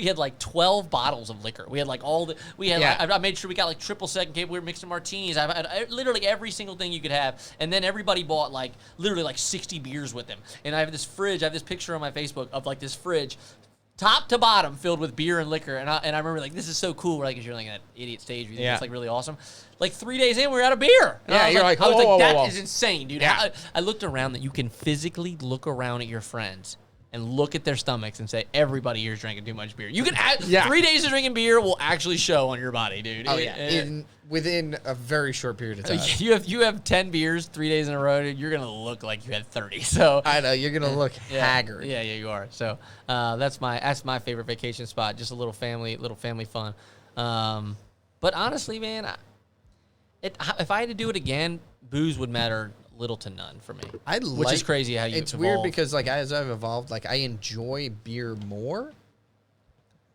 had like 12 bottles of liquor. We had like I made sure we got like triple second cable. We were mixing martinis. I had literally every single thing you could have, and then everybody bought like literally like 60 beers with them. And I have this picture on my Facebook of like this fridge, top to bottom, filled with beer and liquor, and I remember like this is so cool, right? Because you're like in that idiot stage, where you think it's like really awesome. Like 3 days in, we were out of beer. And I was like, that is insane, dude. Yeah. I looked around that you can physically look around at your friends and look at their stomachs and say everybody here is drinking too much beer. You can 3 days of drinking beer will actually show on your body, dude. Oh yeah, within a very short period of time. You have 10 beers 3 days in a row, dude, you're gonna look like you had 30. So I know you're gonna look haggard. Yeah, you are. So that's my favorite vacation spot. Just a little family fun. But honestly, man, if I had to do it again, booze would matter little to none for me. Which is crazy how you It's evolve. weird because like as I've evolved, like I enjoy beer more,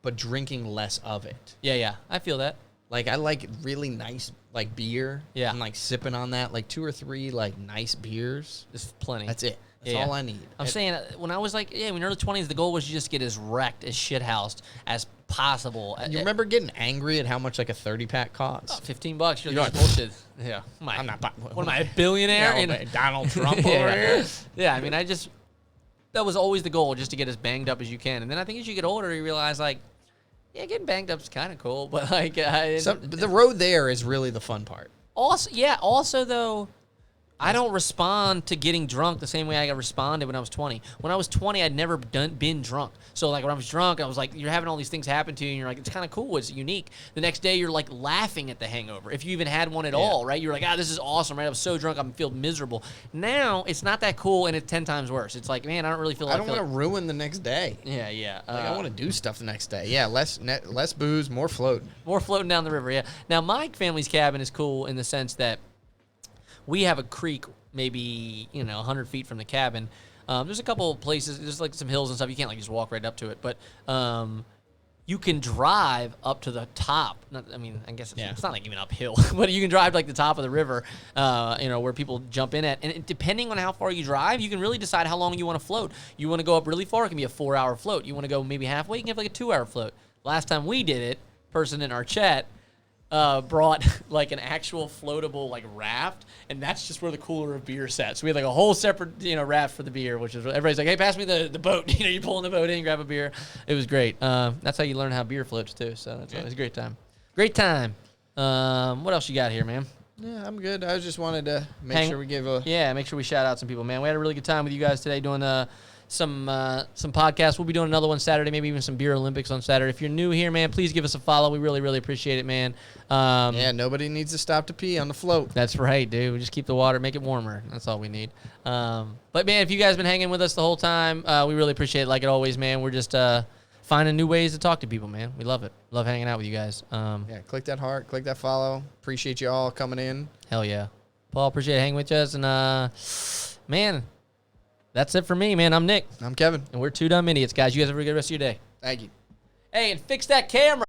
but drinking less of it. Yeah, I feel that. Like I like really nice like beer. Yeah. And like sipping on that, like 2 or 3 like nice beers. There's plenty. That's it. That's Yeah. all I need. I'm saying when I was like, when early 20s, the goal was you just get as wrecked, as shithoused as possible. You remember getting angry at how much like a 30-pack costs? $15. You're You're like, like, bullshit. Yeah. I'm not buying. What am I, a billionaire? Yeah, You know? Donald Trump over Yeah. here. Yeah, I mean, that was always the goal, just to get as banged up as you can. And then I think as you get older, you realize, like, yeah, getting banged up is kind of cool, but like, But the road there is really the fun part. Also though, I don't respond to getting drunk the same way I responded when I was 20. When I was 20, I'd never been drunk. So like when I was drunk, I was like, you're having all these things happen to you, and you're like, it's kind of cool, it's unique. The next day, you're like laughing at the hangover, if you even had one at all, right? You're like, this is awesome, right? I was so drunk, I feel miserable. Now it's not that cool, and it's 10 times worse. It's like, man, I don't really feel. I don't want to ruin the next day. Yeah. Like I want to do stuff the next day. Yeah, less booze, more floating. More floating down the river, yeah. Now, my family's cabin is cool in the sense that we have a creek maybe, 100 feet from the cabin. There's a couple of places, there's like some hills and stuff. You can't like just walk right up to it, but you can drive up to the top. I guess it's not like even uphill, but you can drive like the top of the river, where people jump in at. And depending on how far you drive, you can really decide how long you want to float. You want to go up really far, it can be a 4-hour float. You want to go maybe halfway, you can have like a 2-hour float. Last time we did it, person in our chat brought like an actual floatable like raft, and that's just where the cooler of beer sat. So we had like a whole separate raft for the beer, which is everybody's like, hey, pass me the boat. You pull in the boat in, grab a beer. It was great. That's how you learn how beer floats too. So it's always a great time. Great time. What else you got here, man? Yeah, I'm good. I just wanted to make sure we give a make sure we shout out some people, man. We had a really good time with you guys today doing some podcasts. We'll be doing another one Saturday, maybe even some beer Olympics on Saturday. If you're new here, man, please give us a follow. We really, really appreciate it, man. Nobody needs to stop to pee on the float. That's right, dude. We just keep the water, make it warmer. That's all we need. But man, if you guys been hanging with us the whole time, we really appreciate it. Like always, man. We're just finding new ways to talk to people, man. We love it. Love hanging out with you guys. Click that heart, click that follow. Appreciate you all coming in. Hell yeah. Paul, appreciate hanging with us. And man, that's it for me, man. I'm Nick. I'm Kevin. And we're two dumb idiots, guys. You guys have a good rest of your day. Thank you. Hey, and fix that camera.